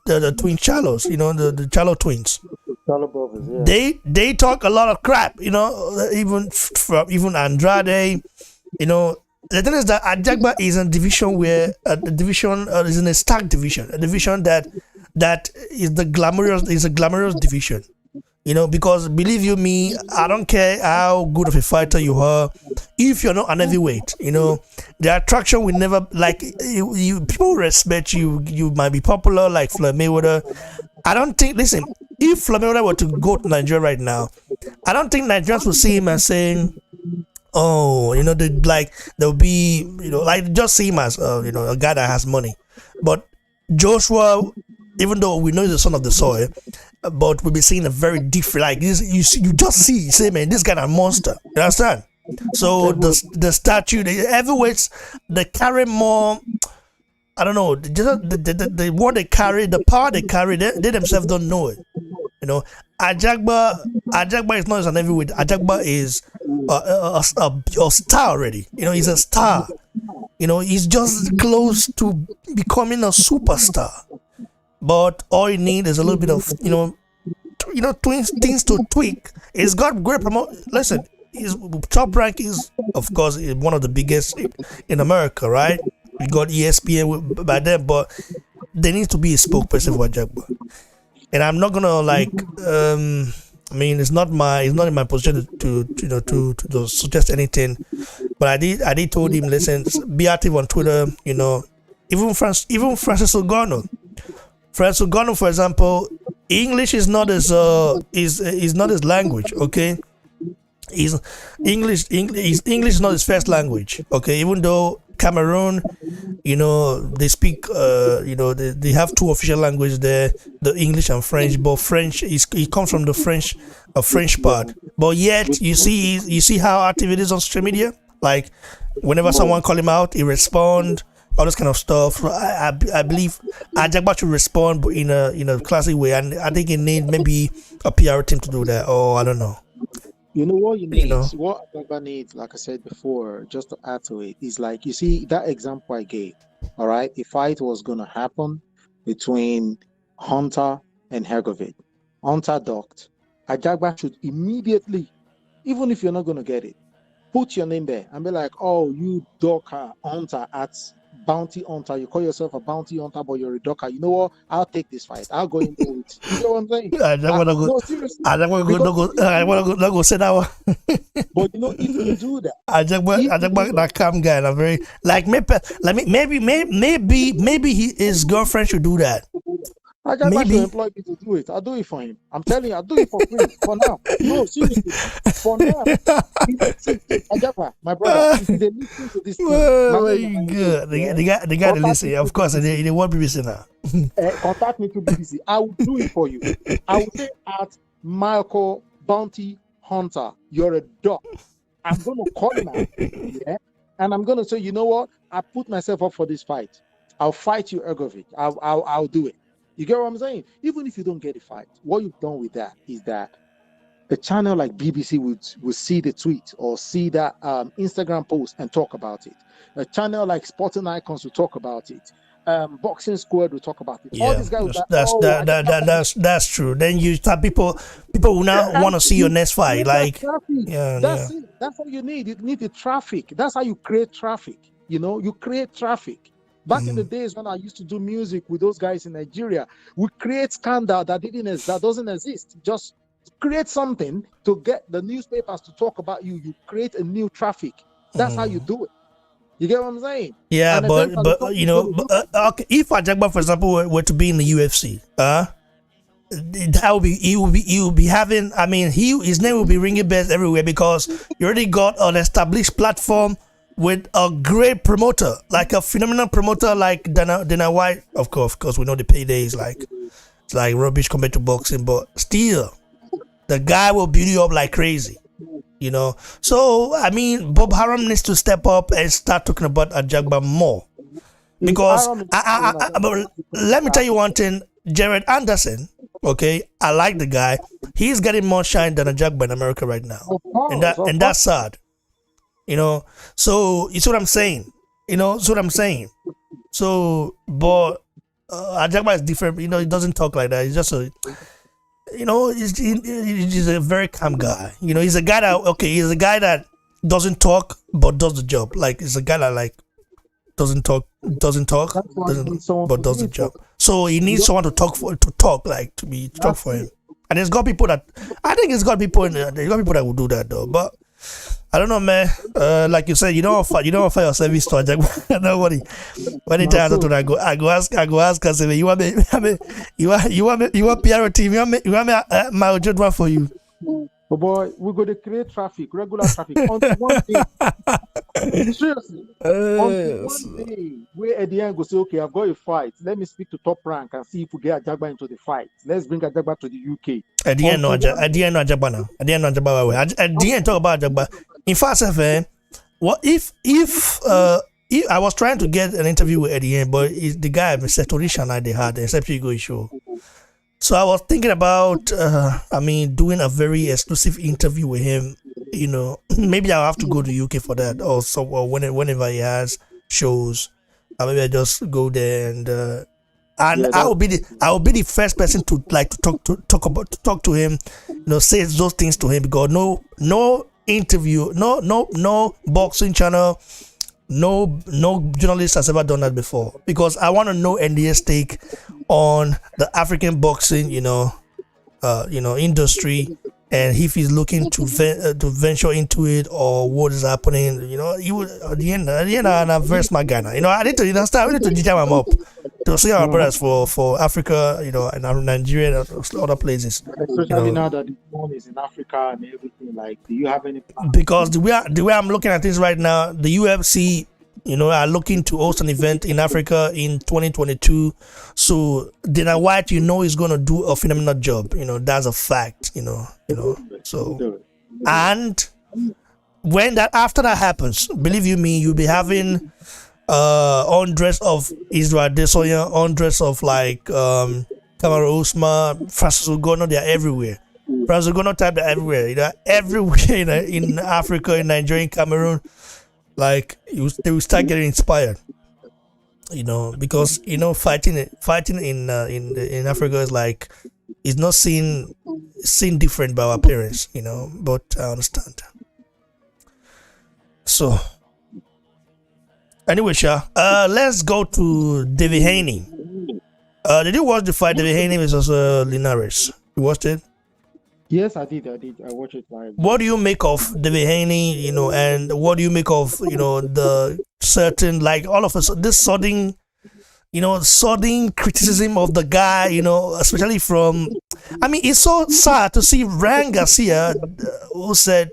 the twin Chalos, the Chalo twins. Brothers, yeah. They talk a lot of crap, even Andrade, The thing is that Ajagba is in a division where the division is in a stark division, a division that is a glamorous division. Because believe you me, I don't care how good of a fighter you are, if you're not an heavyweight, the attraction will never, like, you people respect you. You might be popular like Floyd Mayweather. I don't think. Listen, if Floyd Mayweather were to go to Nigeria right now, I don't think Nigerians will see him and saying, "Oh, they'll be, like, just see him as a guy that has money." But Joshua, even though we know he's the son of the soil, but we'll be seeing a very different, like this. You just say, man, this guy a monster. You understand? So the statue, the heavyweights, they carry more. I don't know. The what they carry, the power they carry, they themselves don't know it. Ajagba is not an heavyweight. Ajagba is a star already. He's a star. He's just close to becoming a superstar. But all you need is a little bit of things to tweak. He's got great Listen, his Top Rank is, of course, one of the biggest in America, right? We got ESPN by then, but there needs to be a spokesperson for Ajagba. And I'm not gonna like I mean it's not in my position to suggest anything. But I did told him, listen, be active on Twitter, even Francis Ogano. Francis Ogano, for example, English is not his is not his language, okay? English is not his first language, okay? Even though Cameroon, they speak, they have two official languages there, the English and French. But French it comes from the French part. But yet you see how active it is on social media. Like whenever someone call him out, he respond, all this kind of stuff. So I believe Ajagba should respond, but in a classic way. And I think it needs maybe a PR team to do that. Or I don't know. You know what you need? What Ajagba needs, like I said before, just to add to it, is like, you see that example I gave, all right? A fight was going to happen between Hunter and Hergovich. Hunter ducked. Ajagba should immediately, even if you're not going to get it, put your name there and be like, oh, you ducker Hunter at bounty hunter. You call yourself a bounty hunter, but you're a ducker. You know what? I'll take this fight. I'll go into it. You know what I'm saying? I don't want to go. No, seriously. I don't want to go sit down. But if you do that, Ajagba that calm guy. And I'm very like maybe his girlfriend should do that. Ajagba should employ me to do it. I'll do it for him. I'm telling you, I'll do it for free for now. No, seriously. For now. Ajagba, my brother, if they listen to this thing, good. They got to listen. Of course, they won't be listening now. Contact me to BBC. I will do it for you. I will say at Michael Bounty Hunter, you're a dog. I'm going to call him out. Yeah? And I'm going to say, you know what? I put myself up for this fight. I'll fight you, Ergovic. I'll do it. You get what I'm saying? Even if you don't get a fight, what you've done with that is that a channel like BBC would see the tweet or see that Instagram post and talk about it. A channel like Sporting Icons will talk about it. Boxing Squad will talk about it. Yeah, all these guys that's true. Then you start people will now want to see your next fight. Like that's it. That's all you need. You need the traffic. That's how you create traffic. You create traffic. Back in the days when I used to do music with those guys in Nigeria, we create scandal that doesn't exist. Just create something to get the newspapers to talk about you. You create a new traffic. That's how you do it. You get what I'm saying? Yeah, and but okay, if Ajagba, for example, were to be in the UFC, he will be having. I mean, his name will be ringing bells everywhere because you already got an established platform with a great promoter, like a phenomenal promoter like Dana White. Of course, we know the payday is like rubbish compared to boxing, but still, the guy will build you up like crazy. So I mean, Bob Haram needs to step up and start talking about Ajagba more, because let me tell you one thing, Jared Anderson. Okay, I like the guy. He's getting more shine than Ajagba in America right now, and that's sad. So you see what I'm saying? So, but Ajagba is different. He doesn't talk like that. He's just he's a very calm guy. He's a guy that doesn't talk but does the job. Like, he's a guy that doesn't talk, but does the job. So he needs someone to talk for him. And it's got people that will do that though. But I don't know, man. Like you said, you don't offer your service to Ajagba. Nobody. When it turns out, I go ask her, say, you want PR team? You want me my judgment for you? But boy, we're going to create traffic, regular traffic, until one day. Seriously, until one day, where at the end go say, okay, I've got a fight. Let me speak to Top Rank and see if we get Ajagba into the fight. Let's bring Ajagba to the UK. At the end, no Ajagba now. At the end, no Ajagba. At the end, talk about Ajagba. In fact, what if I was trying to get an interview with Eddie, but the guy, Mr. Torisha, and they had except you go show. So I was thinking about, doing a very exclusive interview with him. Maybe I'll have to go to UK for that, or whenever he has shows. Maybe I just go there and I will be the first person to talk to him. Say those things to him, because no interview, no boxing channel No journalist has ever done that before, because I want to know NDA's take on the African boxing, industry, and if he's looking to venture into it, or what is happening. He would at the end, and I'm very smart guy now. I need to understand. We need to jam him up to see our brothers for Africa, and Nigeria and other places. Especially now that the phone is in Africa and everything. Like, do you have any plans? Because the way I'm looking at things right now, the UFC, are looking to host an event in Africa in 2022. So Dana White, is going to do a phenomenal job. That's a fact. So, and after that happens, believe you me, you'll be having hundreds of Israel Adesanya, hundreds of like Kamaru Usman, Francis Ngannou. They're everywhere. Francis Ngannou type, they're everywhere. Everywhere in Africa, in Nigeria, in Cameroon. Like they will start getting inspired, because fighting in Africa is like, it's not seen different by our parents, But I understand. So anyway, let's go to Devin Haney. Did you watch the fight, Devin Haney versus Linares? You watched it? Yes, I did. I watched it live. What do you make of Devin Haney, and what do you make of, the certain, like, all of us, this sudden criticism of the guy, especially from, it's so sad to see Ryan Garcia, who said,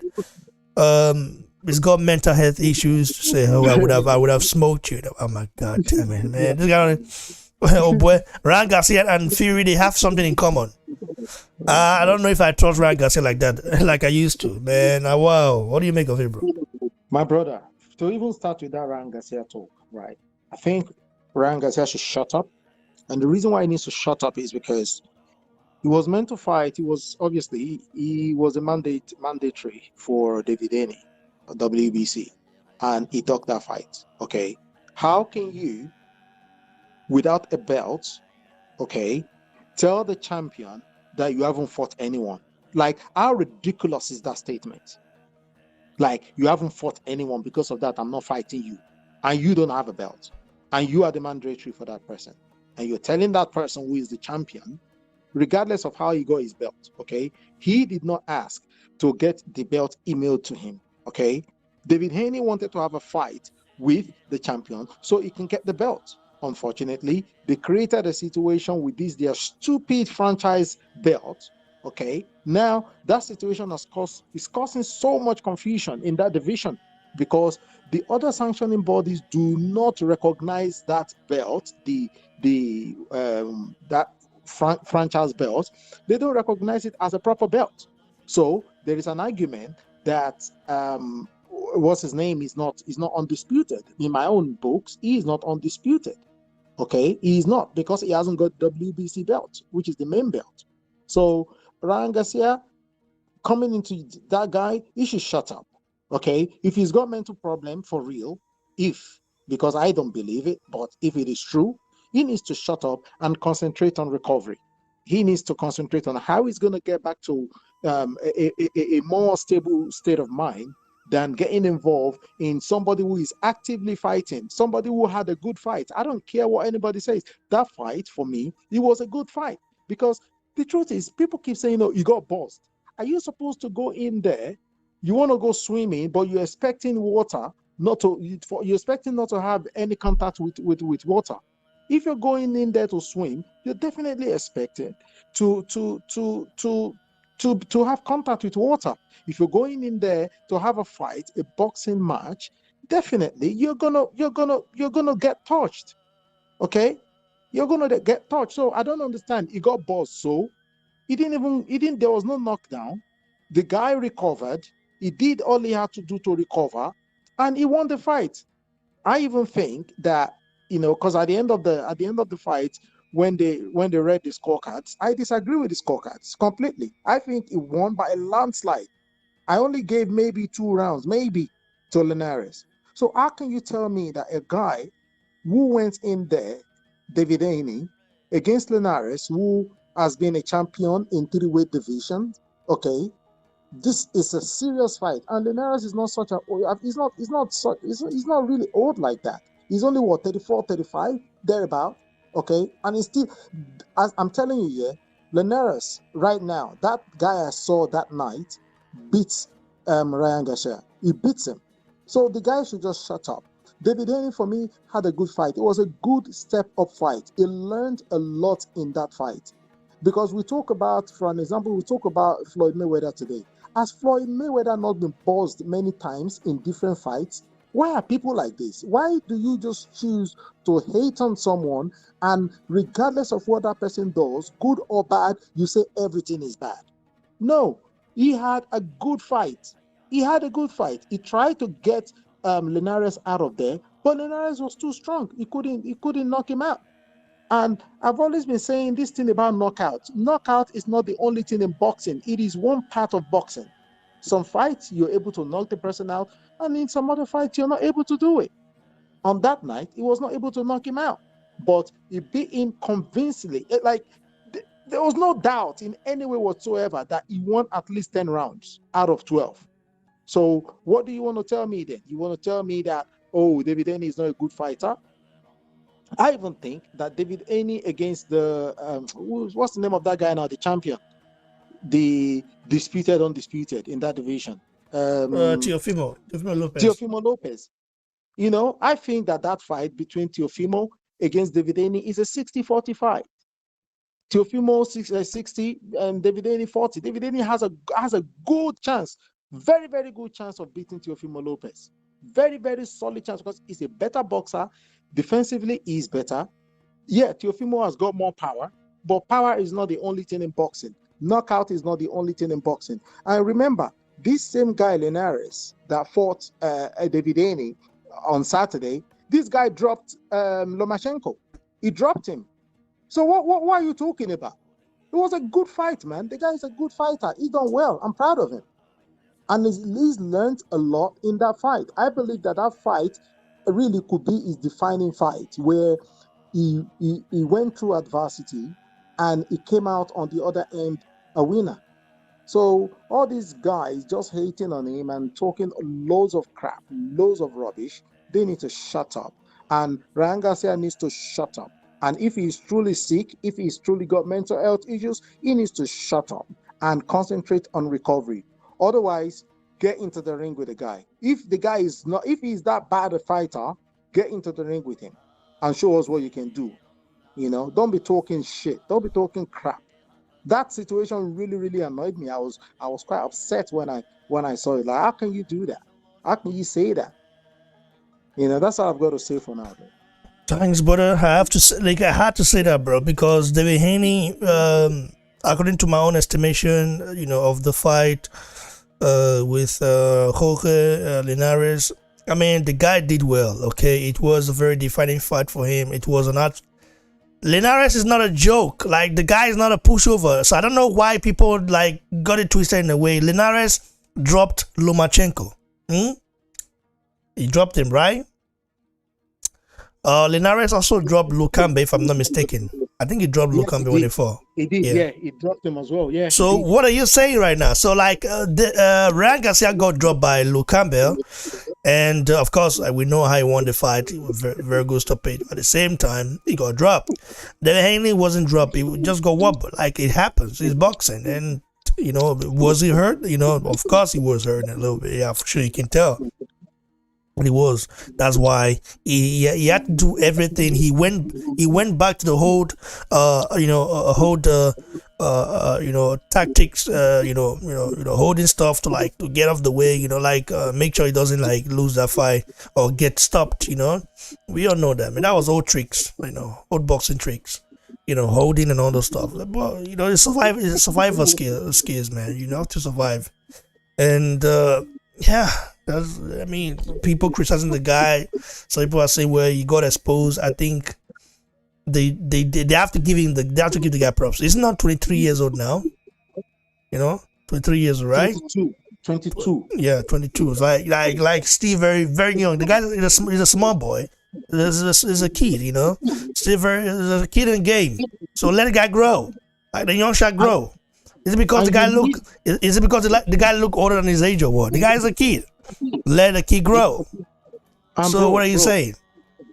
he's got mental health issues, say, oh, I would have smoked you. Oh my God, damn it, man. This guy, oh boy, Ryan Garcia and Fury, they have something in common. I don't know if I trust Ryan Garcia like that, like I used to, man. Wow, what do you make of it, bro? My brother, to even start with that Ryan Garcia talk, right? I think Ryan Garcia should shut up. And the reason why he needs to shut up is because he was meant to fight. He was obviously, he was a mandatory for David Haney, WBC, and he took that fight. Okay. How can you, without a belt, okay, tell the champion that you haven't fought anyone? Like, how ridiculous is that statement? Like, you haven't fought anyone, because of that I'm not fighting you, and you don't have a belt, and you are the mandatory for that person, and you're telling that person who is the champion, regardless of how he got his belt, okay, he did not ask to get the belt emailed to him. Okay, David Haney wanted to have a fight with the champion so he can get the belt. Unfortunately, they created a situation with their stupid franchise belt. Okay, now that situation is causing so much confusion in that division, because the other sanctioning bodies do not recognize that belt, franchise belt. They don't recognize it as a proper belt. So there is an argument that what's his name is not undisputed. In my own books, he is not undisputed. Okay, he is not, because he hasn't got WBC belt, which is the main belt. So Ryan Garcia, coming into that guy, he should shut up. Okay, if he's got mental problem for real, because I don't believe it, but if it is true, he needs to shut up and concentrate on recovery. He needs to concentrate on how he's going to get back to a more stable state of mind than getting involved in somebody who is actively fighting, somebody who had a good fight. I don't care what anybody says. That fight, for me, it was a good fight, because the truth is, people keep saying, "Oh, you got buzzed." Are you supposed to go in there? You want to go swimming, but you're expecting water you're expecting not to have any contact with water. If you're going in there to swim, you're definitely expecting to have contact with water. If you're going in there to have a fight, a boxing match, definitely you're gonna get touched. Okay, you're gonna get touched. So I don't understand. He got buzzed, so there was no knockdown. The guy recovered. He did all he had to do to recover, and he won the fight. I even think that, because at the end of the fight, when they read the scorecards, I disagree with the scorecards completely. I think he won by a landslide. I only gave maybe 2 rounds, maybe, to Linares. So how can you tell me that a guy who went in there, David Haney, against Linares, who has been a champion in 3 weight divisions, okay, This is a serious fight, and Linares is not such a. He's not really old like that. He's only what 34, 35 thereabout. Okay, and he's still. As I'm telling you, yeah, Linares right now. That guy I saw that night beats Ryan Garcia. He beats him. So the guy should just shut up. David Haney, for me, had a good fight. It was a good step-up fight. He learned a lot in that fight. Because we talk about, for an example, we talk about Floyd Mayweather today. Has Floyd Mayweather not been paused many times in different fights? Why are people like this? Why do you just choose to hate on someone and regardless of what that person does, good or bad, you say everything is bad? No, he had a good fight. He had a good fight. He tried to get Linares out of there, but Linares was too strong. He couldn't knock him out. And I've always been saying this thing about knockout. Knockout is not the only thing in boxing. It is one part of boxing. Some fights, you're able to knock the person out, and in some other fights, you're not able to do it. On that night, he was not able to knock him out, but he beat him convincingly. There was no doubt in any way whatsoever that he won at least 10 rounds out of 12. So what do you want to tell me then? You want to tell me that, oh, David Haney is not a good fighter? I even think that David Haney against the what's the name of that guy now, the champion, the disputed undisputed in that division, Teofimo Lopez. Teofimo Lopez. You know, I think that fight between Teofimo against David Haney is a 60-40 fight. Teofimo 60 and David Haney 40. David Haney has a good chance, very, very good chance of beating Teofimo Lopez. Very, very solid chance because he's a better boxer. Defensively, he's better. Yeah, Teofimo has got more power, but power is not the only thing in boxing. Knockout is not the only thing in boxing. And remember, this same guy, Linares, that fought David Haney on Saturday, this guy dropped Lomachenko. He dropped him. So what are you talking about? It was a good fight, man. The guy is a good fighter. He done well. I'm proud of him. And he's learned a lot in that fight. I believe that fight really could be his defining fight, where he went through adversity and he came out on the other end a winner. So all these guys just hating on him and talking loads of crap, loads of rubbish, they need to shut up. And Ryan Garcia needs to shut up. And if he's truly sick, if he's truly got mental health issues, he needs to shut up and concentrate on recovery. Otherwise, get into the ring with the guy. If the guy is not, if he's that bad a fighter, get into the ring with him and show us what you can do. You know, don't be talking shit. Don't be talking crap. That situation really, really annoyed me. I was quite upset when I saw it. Like, how can you do that? How can you say that? You know, that's all I've got to say for now, bro. Thanks, brother. I have to say, I had to say that, bro, because David Haney, according to my own estimation, of the fight with Jorge Linares, I mean, the guy did well. Okay, it was a very defining fight for him. It was not. Linares is not a joke. Like, the guy is not a pushover. So I don't know why people got it twisted in a way. Linares dropped Lomachenko. He dropped him, right? Linares also dropped Lukambe, if I'm not mistaken. I think he dropped Lukambe when he fought. He did, yeah. He dropped him as well, yeah. So what are you saying right now? So Ryan Garcia got dropped by Lukambe, and of course we know how he won the fight. It was very, very good stoppage. At the same time, he got dropped. Then Haney wasn't dropped. He just got wobbled. Like, it happens. It's boxing, and was he hurt? Of course he was hurt a little bit. Yeah, for sure, you can tell. He was. That's why he had to do everything. He went back to the tactics, holding stuff to get off the way, make sure he doesn't lose that fight or get stopped. We all know that. I mean, that was old tricks, old boxing tricks, holding and all those stuff. But it's survival skills, man. You have to survive, and yeah. People criticizing the guy. Some people are saying, well, he got exposed. I think they have to give the guy props. He's not 23 years old now. 23 years old, right? 22. Yeah, 22. It's like Steve, very, very young. The guy is a small boy. He's a kid, Still he's a kid in the game. So let the guy grow. Like, the young shot grow. Is it because And the guy you look? Is it because the guy look older than his age or what? The guy's a kid. Let the kid grow. and So what are you saying?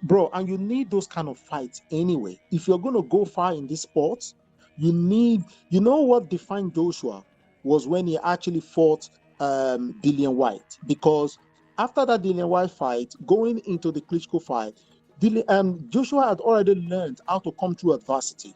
bro, and you need those kind of fights anyway. If you're going to go far in this sport, you need, you know what defined Joshua was when he actually fought Dillian White. Because after that Dillian White fight, going into the Klitschko fight, Joshua had already learned how to come through adversity.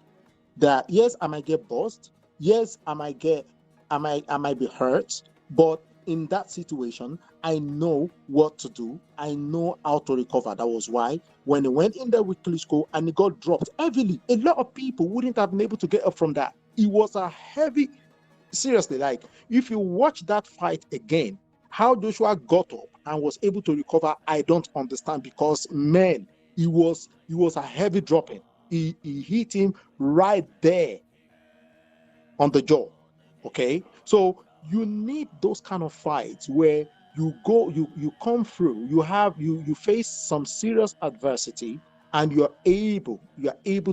That yes, I might get buzzed. Yes, I might be hurt. But in that situation, I know what to do. I know how to recover. That was why when he went in there with Klitschko and he got dropped heavily, a lot of people wouldn't have been able to get up from that. It was a heavy, seriously, like if you watch that fight again, how Joshua got up and was able to recover, I don't understand, because man, it was a heavy dropping. He hit him right there on the jaw. Okay, so you need those kind of fights where you come through, you face some serious adversity, and you're able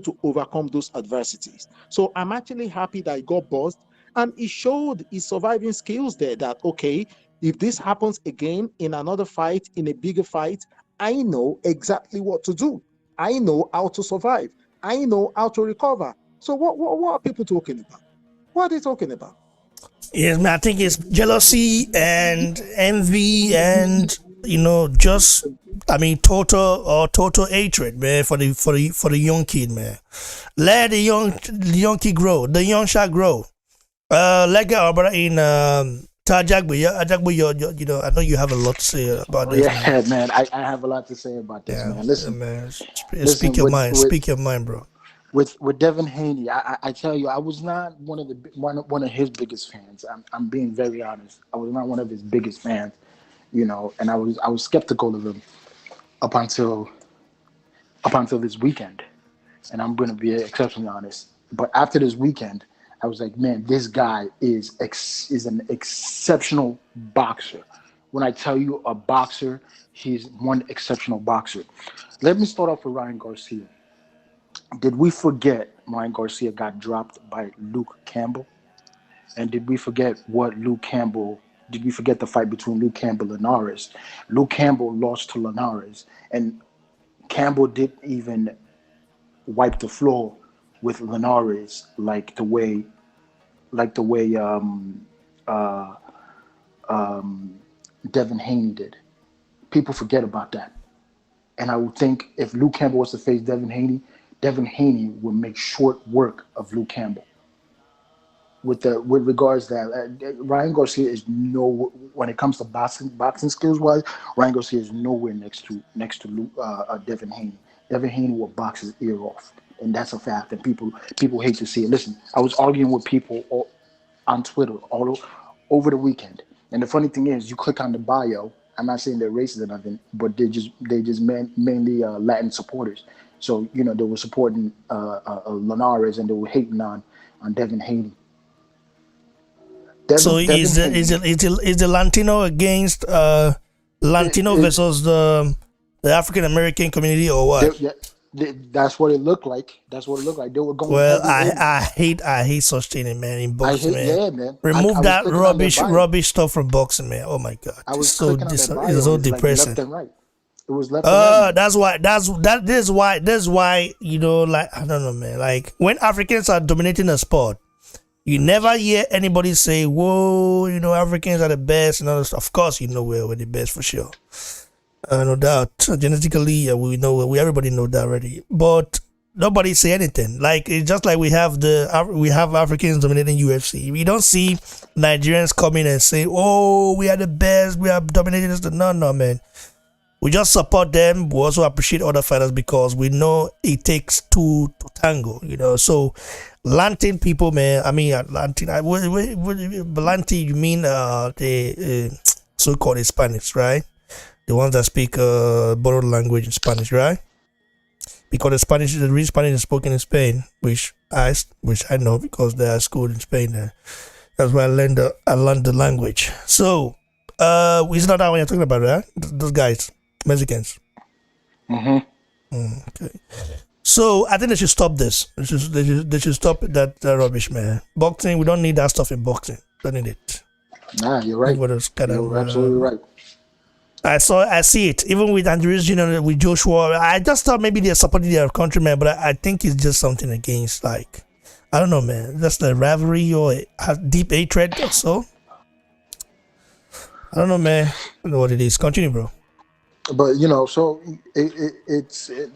to overcome those adversities. So I'm actually happy that he got buzzed, and he showed his surviving skills there. That okay, if this happens again in another fight, in a bigger fight, I know exactly what to do. I know how to survive. I know how to recover. So what are people talking about? What are they talking about? Yes, man. I think it's jealousy and envy, and just total hatred, man, for the young kid, man. Let the young kid grow. The young shall grow. Like our brother in Ajagba, I know you have a lot to say about this. Yeah, man. I have a lot to say about this, man. Listen, man. listen. Speak your mind. Speak your mind, bro. With Devin Haney, I tell you, I was not one of his biggest fans. I'm being very honest. I was not one of his biggest fans, and I was skeptical of him up until this weekend, and I'm going to be exceptionally honest. But after this weekend, I was like, man, this guy is an exceptional boxer. When I tell you a boxer, he's one exceptional boxer. Let me start off with Ryan Garcia. Did we forget Ryan Garcia got dropped by Luke Campbell? And did we forget did we forget the fight between Luke Campbell and Linares? Luke Campbell lost to Linares, and Campbell didn't even wipe the floor with Linares like the way Devin Haney did. People forget about that. And I would think if Luke Campbell was to face Devin Haney would make short work of Luke Campbell. With regards to that, Ryan Garcia is when it comes to boxing skills wise, Ryan Garcia is nowhere next to Devin Haney. Devin Haney will box his ear off, and that's a fact. And people hate to see it. Listen, I was arguing with people on Twitter all over the weekend, and the funny thing is, you click on the bio. I'm not saying they're racist or nothing, but they just mainly Latin supporters. So they were supporting Linares, and they were hating on Devin Haney. So is the Latino against Latino versus the African American community, or what? That's what it looked like. They were going. Well, I hate such things, man. In boxing, man. Yeah, man. Remove that rubbish stuff from boxing, man. Oh my God, I was it's so depressing. Left and right. It was left and right. This is why like, I don't know, man. Like when Africans are dominating a sport, you never hear anybody say, "Whoa, Africans are the best," and all this. Of course, we're the best for sure. No doubt. Genetically, everybody know that already. But nobody say anything. Like it's just like we have Africans dominating UFC. We don't see Nigerians coming and say, "Oh, we are the best. We are dominating this." No, man. We just support them. We also appreciate other fighters because we know it takes two to tango. So Latin people, man. I mean, Latin. Latin, you mean the so-called Hispanics, right? The ones that speak borrowed language in Spanish, right? Because the real Spanish is spoken in Spain, which I know because they are schooled in Spain there. That's where I learned the language. So, it's not that one you're talking about, right? Those guys, Mexicans. Mm-hmm. Okay. So I think they should stop this. They should stop that rubbish, man. Boxing, we don't need that stuff in boxing. Don't need it. Nah, you're right. What else kind You're of, absolutely right. I see it. Even with Andrews, with Joshua, I just thought maybe they're supporting their countrymen, but I think it's just something against, like, I don't know, man. That's the rivalry or deep hatred or so. I don't know, man. I don't know what it is. Continue, bro. But so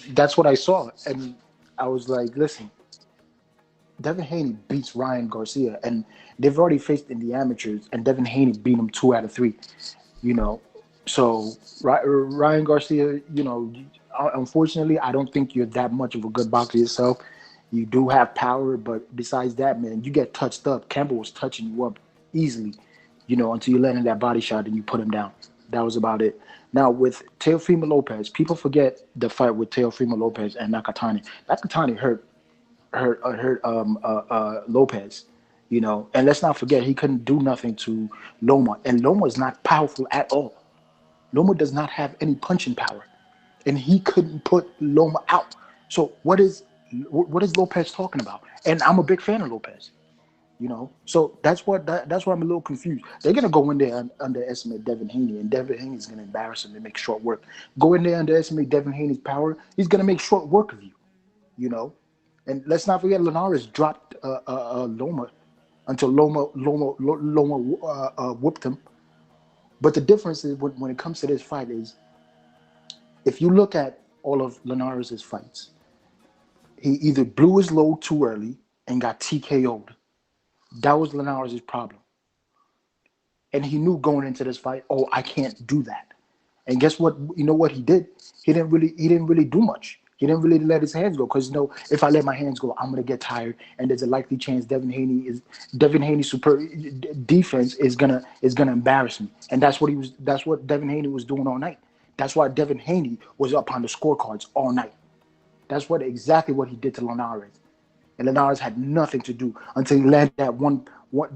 that's what I saw, and I was like, listen, Devin Haney beats Ryan Garcia, and they've already faced in the amateurs, and Devin Haney beat him 2 out of 3. So Ryan Garcia, unfortunately, I don't think you're that much of a good boxer yourself. You do have power, but besides that, man, you get touched up. Campbell was touching you up easily, until you landed that body shot and you put him down. That was about it. Now, with Teofimo Lopez, people forget the fight with Teofimo Lopez and Nakatani. Nakatani hurt Lopez, and let's not forget he couldn't do nothing to Loma, and Loma is not powerful at all. Loma does not have any punching power, and he couldn't put Loma out. So what is Lopez talking about? And I'm a big fan of Lopez. So that's why I'm a little confused. They're gonna go in there and underestimate Devin Haney, and Devin Haney is gonna embarrass him and make short work. Go in there, underestimate Devin Haney's power. He's gonna make short work of you. And let's not forget Linares dropped Loma until Loma whooped him. But the difference is when it comes to this fight is, if you look at all of Linares' fights, he either blew his load too early and got TKO'd. That was Linares' problem. And he knew going into this fight, I can't do that. And guess what? You know what he did? He didn't really do much. He didn't really let his hands go, because if I let my hands go, I'm gonna get tired, and there's a likely chance Devin Haney's super defense is gonna embarrass me. And that's what Devin Haney was doing all night. That's why Devin Haney was up on the scorecards all night. That's exactly what he did to Linares. And Linares had nothing to do until he landed that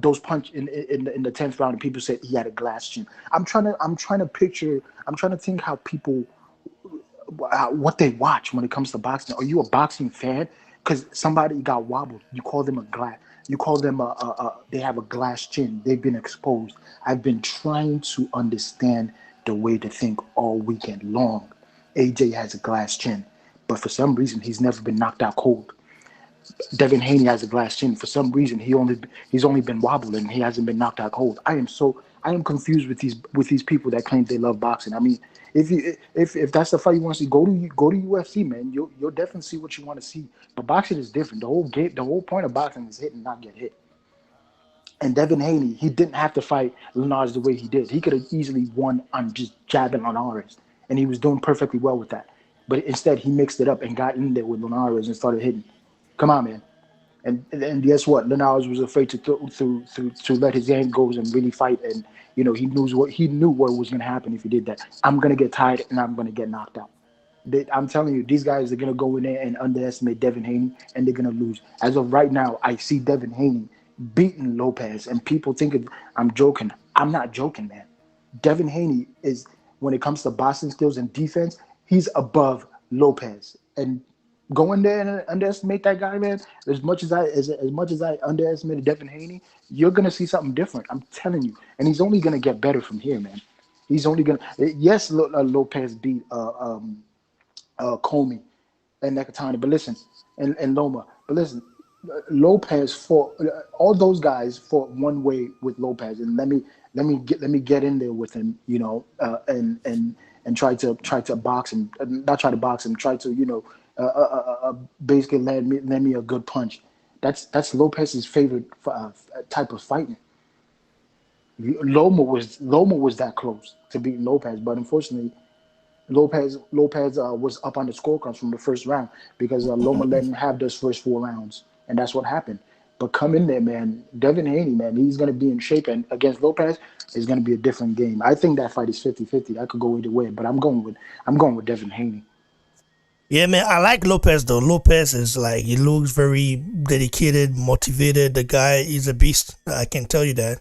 those punch in the 10th round, and people said he had a glass chin. I'm trying to think how people, what they watch when it comes to boxing. Are you a boxing fan? Because somebody got wobbled, you call them a glass. You call them they have a glass chin. They've been exposed. I've been trying to understand the way to think all weekend long. AJ has a glass chin, but for some reason he's never been knocked out cold. Devin Haney has a glass chin. For some reason he's only been wobbling. He hasn't been knocked out cold. I am confused with these people that claim they love boxing. I mean, if that's the fight you want to see, go to UFC, man. You'll definitely see what you want to see. But boxing is different. The whole point of boxing is hit and not get hit. And Devin Haney, he didn't have to fight Linares the way he did. He could have easily won on just jabbing Linares, and he was doing perfectly well with that. But instead, he mixed it up and got in there with Linares and started hitting. Come on, man. And guess what? Linares was afraid to let his hand go and really fight. And he knew what was going to happen if he did that. I'm going to get tired and I'm going to get knocked out. I'm telling you, these guys are going to go in there and underestimate Devin Haney, and they're going to lose. As of right now, I see Devin Haney beating Lopez, and people think I'm joking. I'm not joking, man. Devin Haney is, when it comes to boxing skills and defense, he's above Lopez. And go in there and underestimate that guy, man. As much as I underestimated Devin Haney, you're gonna see something different. I'm telling you, and he's only gonna get better from here, man. He's only gonna. Yes, Lopez beat Comey and Nakatani, but listen, and Loma, but listen, Lopez fought. All those guys fought one way with Lopez, and let me get in there with him, and try to box him, not try to box him, try to basically land me a good punch. That's Lopez's favorite type of fighting. Loma was that close to beating Lopez, but unfortunately, Lopez was up on the scorecards from the first round because Loma let him have those first 4 rounds, and that's what happened. But come in there, man. Devin Haney, man, he's going to be in shape, and against Lopez, it's going to be a different game. I think that fight is 50-50. That could go either way, but I'm going with Devin Haney. Yeah, man, I like Lopez though. Lopez is like, he looks very dedicated, motivated. The guy is a beast. I can tell you that.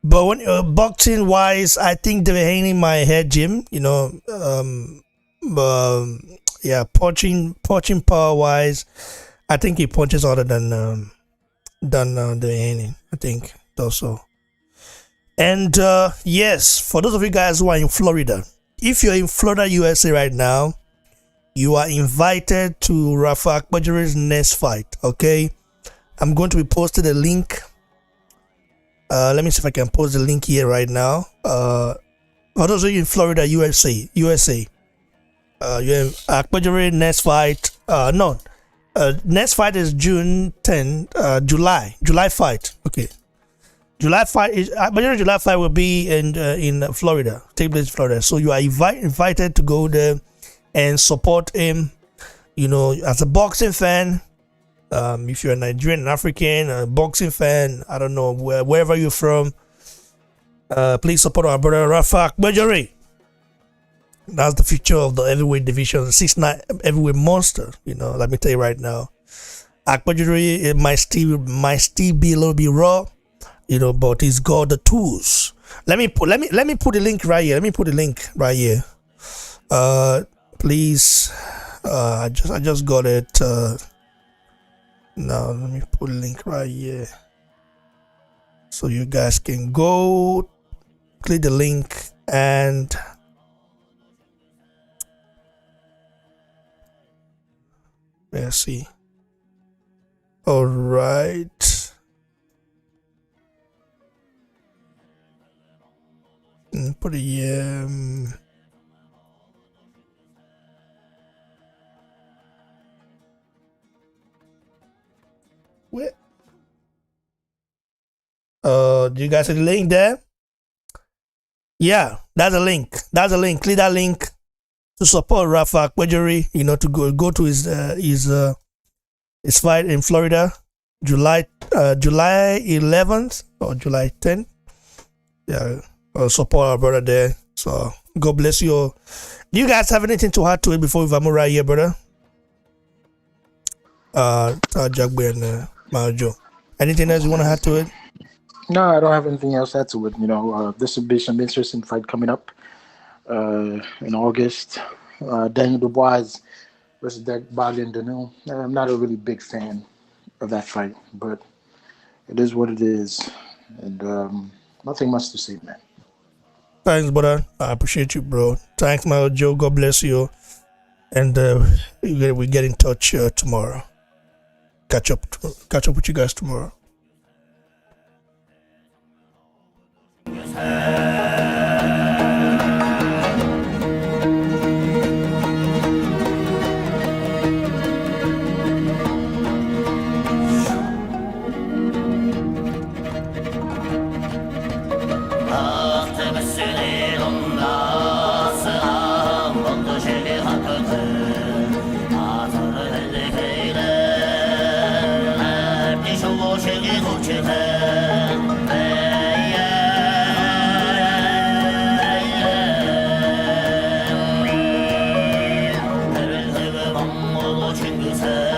But when boxing wise, I think Devin Haney might head Jim. Yeah, punching power wise, I think he punches harder than the Haney. I think also. And yes, for those of you guys who are in Florida, if you're in Florida, USA right now, you are invited to Rafa Akpajari's next fight. Okay, I'm going to be posting a link. Let me see if I can post the link here right now. For those of you in Florida, USA, you have Akpajari next fight. Next fight is June 10, July fight. Okay, July fight is Akpajari. July fight will be in Florida, take place in Florida. So you are invited to go there and support him. You know, as a boxing fan. If you're a Nigerian, an African, a boxing fan, I don't know, wherever you're from, please support our brother Rafa Akpajari. That's the future of the heavyweight division, 6'9" heavyweight monster. You know, let me tell you right now, Akpajari might still be a little bit raw, you know, but he's got the tools. Let me put the link right here. Let me put the link right here. Please, I just got it. Now let me put a link right here so you guys can go click the link and let's see. All right, put it here. Where? Do you guys see the link there? Yeah, that's a link. Click that link to support Rafa Akpajari. You know, to go to his fight in Florida, July 11th or July 10th. Yeah, support our brother there. So God bless you all. Do you guys have anything to add to it before we move right here, brother? Ajagba and Majo. Anything else you want to add to it? No, I don't have anything else to add to it. You know, this will be some interesting fight coming up in August. Daniel Dubois versus Bogdan Daniel. I'm not a really big fan of that fight, but it is what it is. And nothing much to say, man. Thanks, brother. I appreciate you, bro. Thanks, Majo. God bless you. And we get in touch tomorrow. Catch up with you guys tomorrow. 친구 새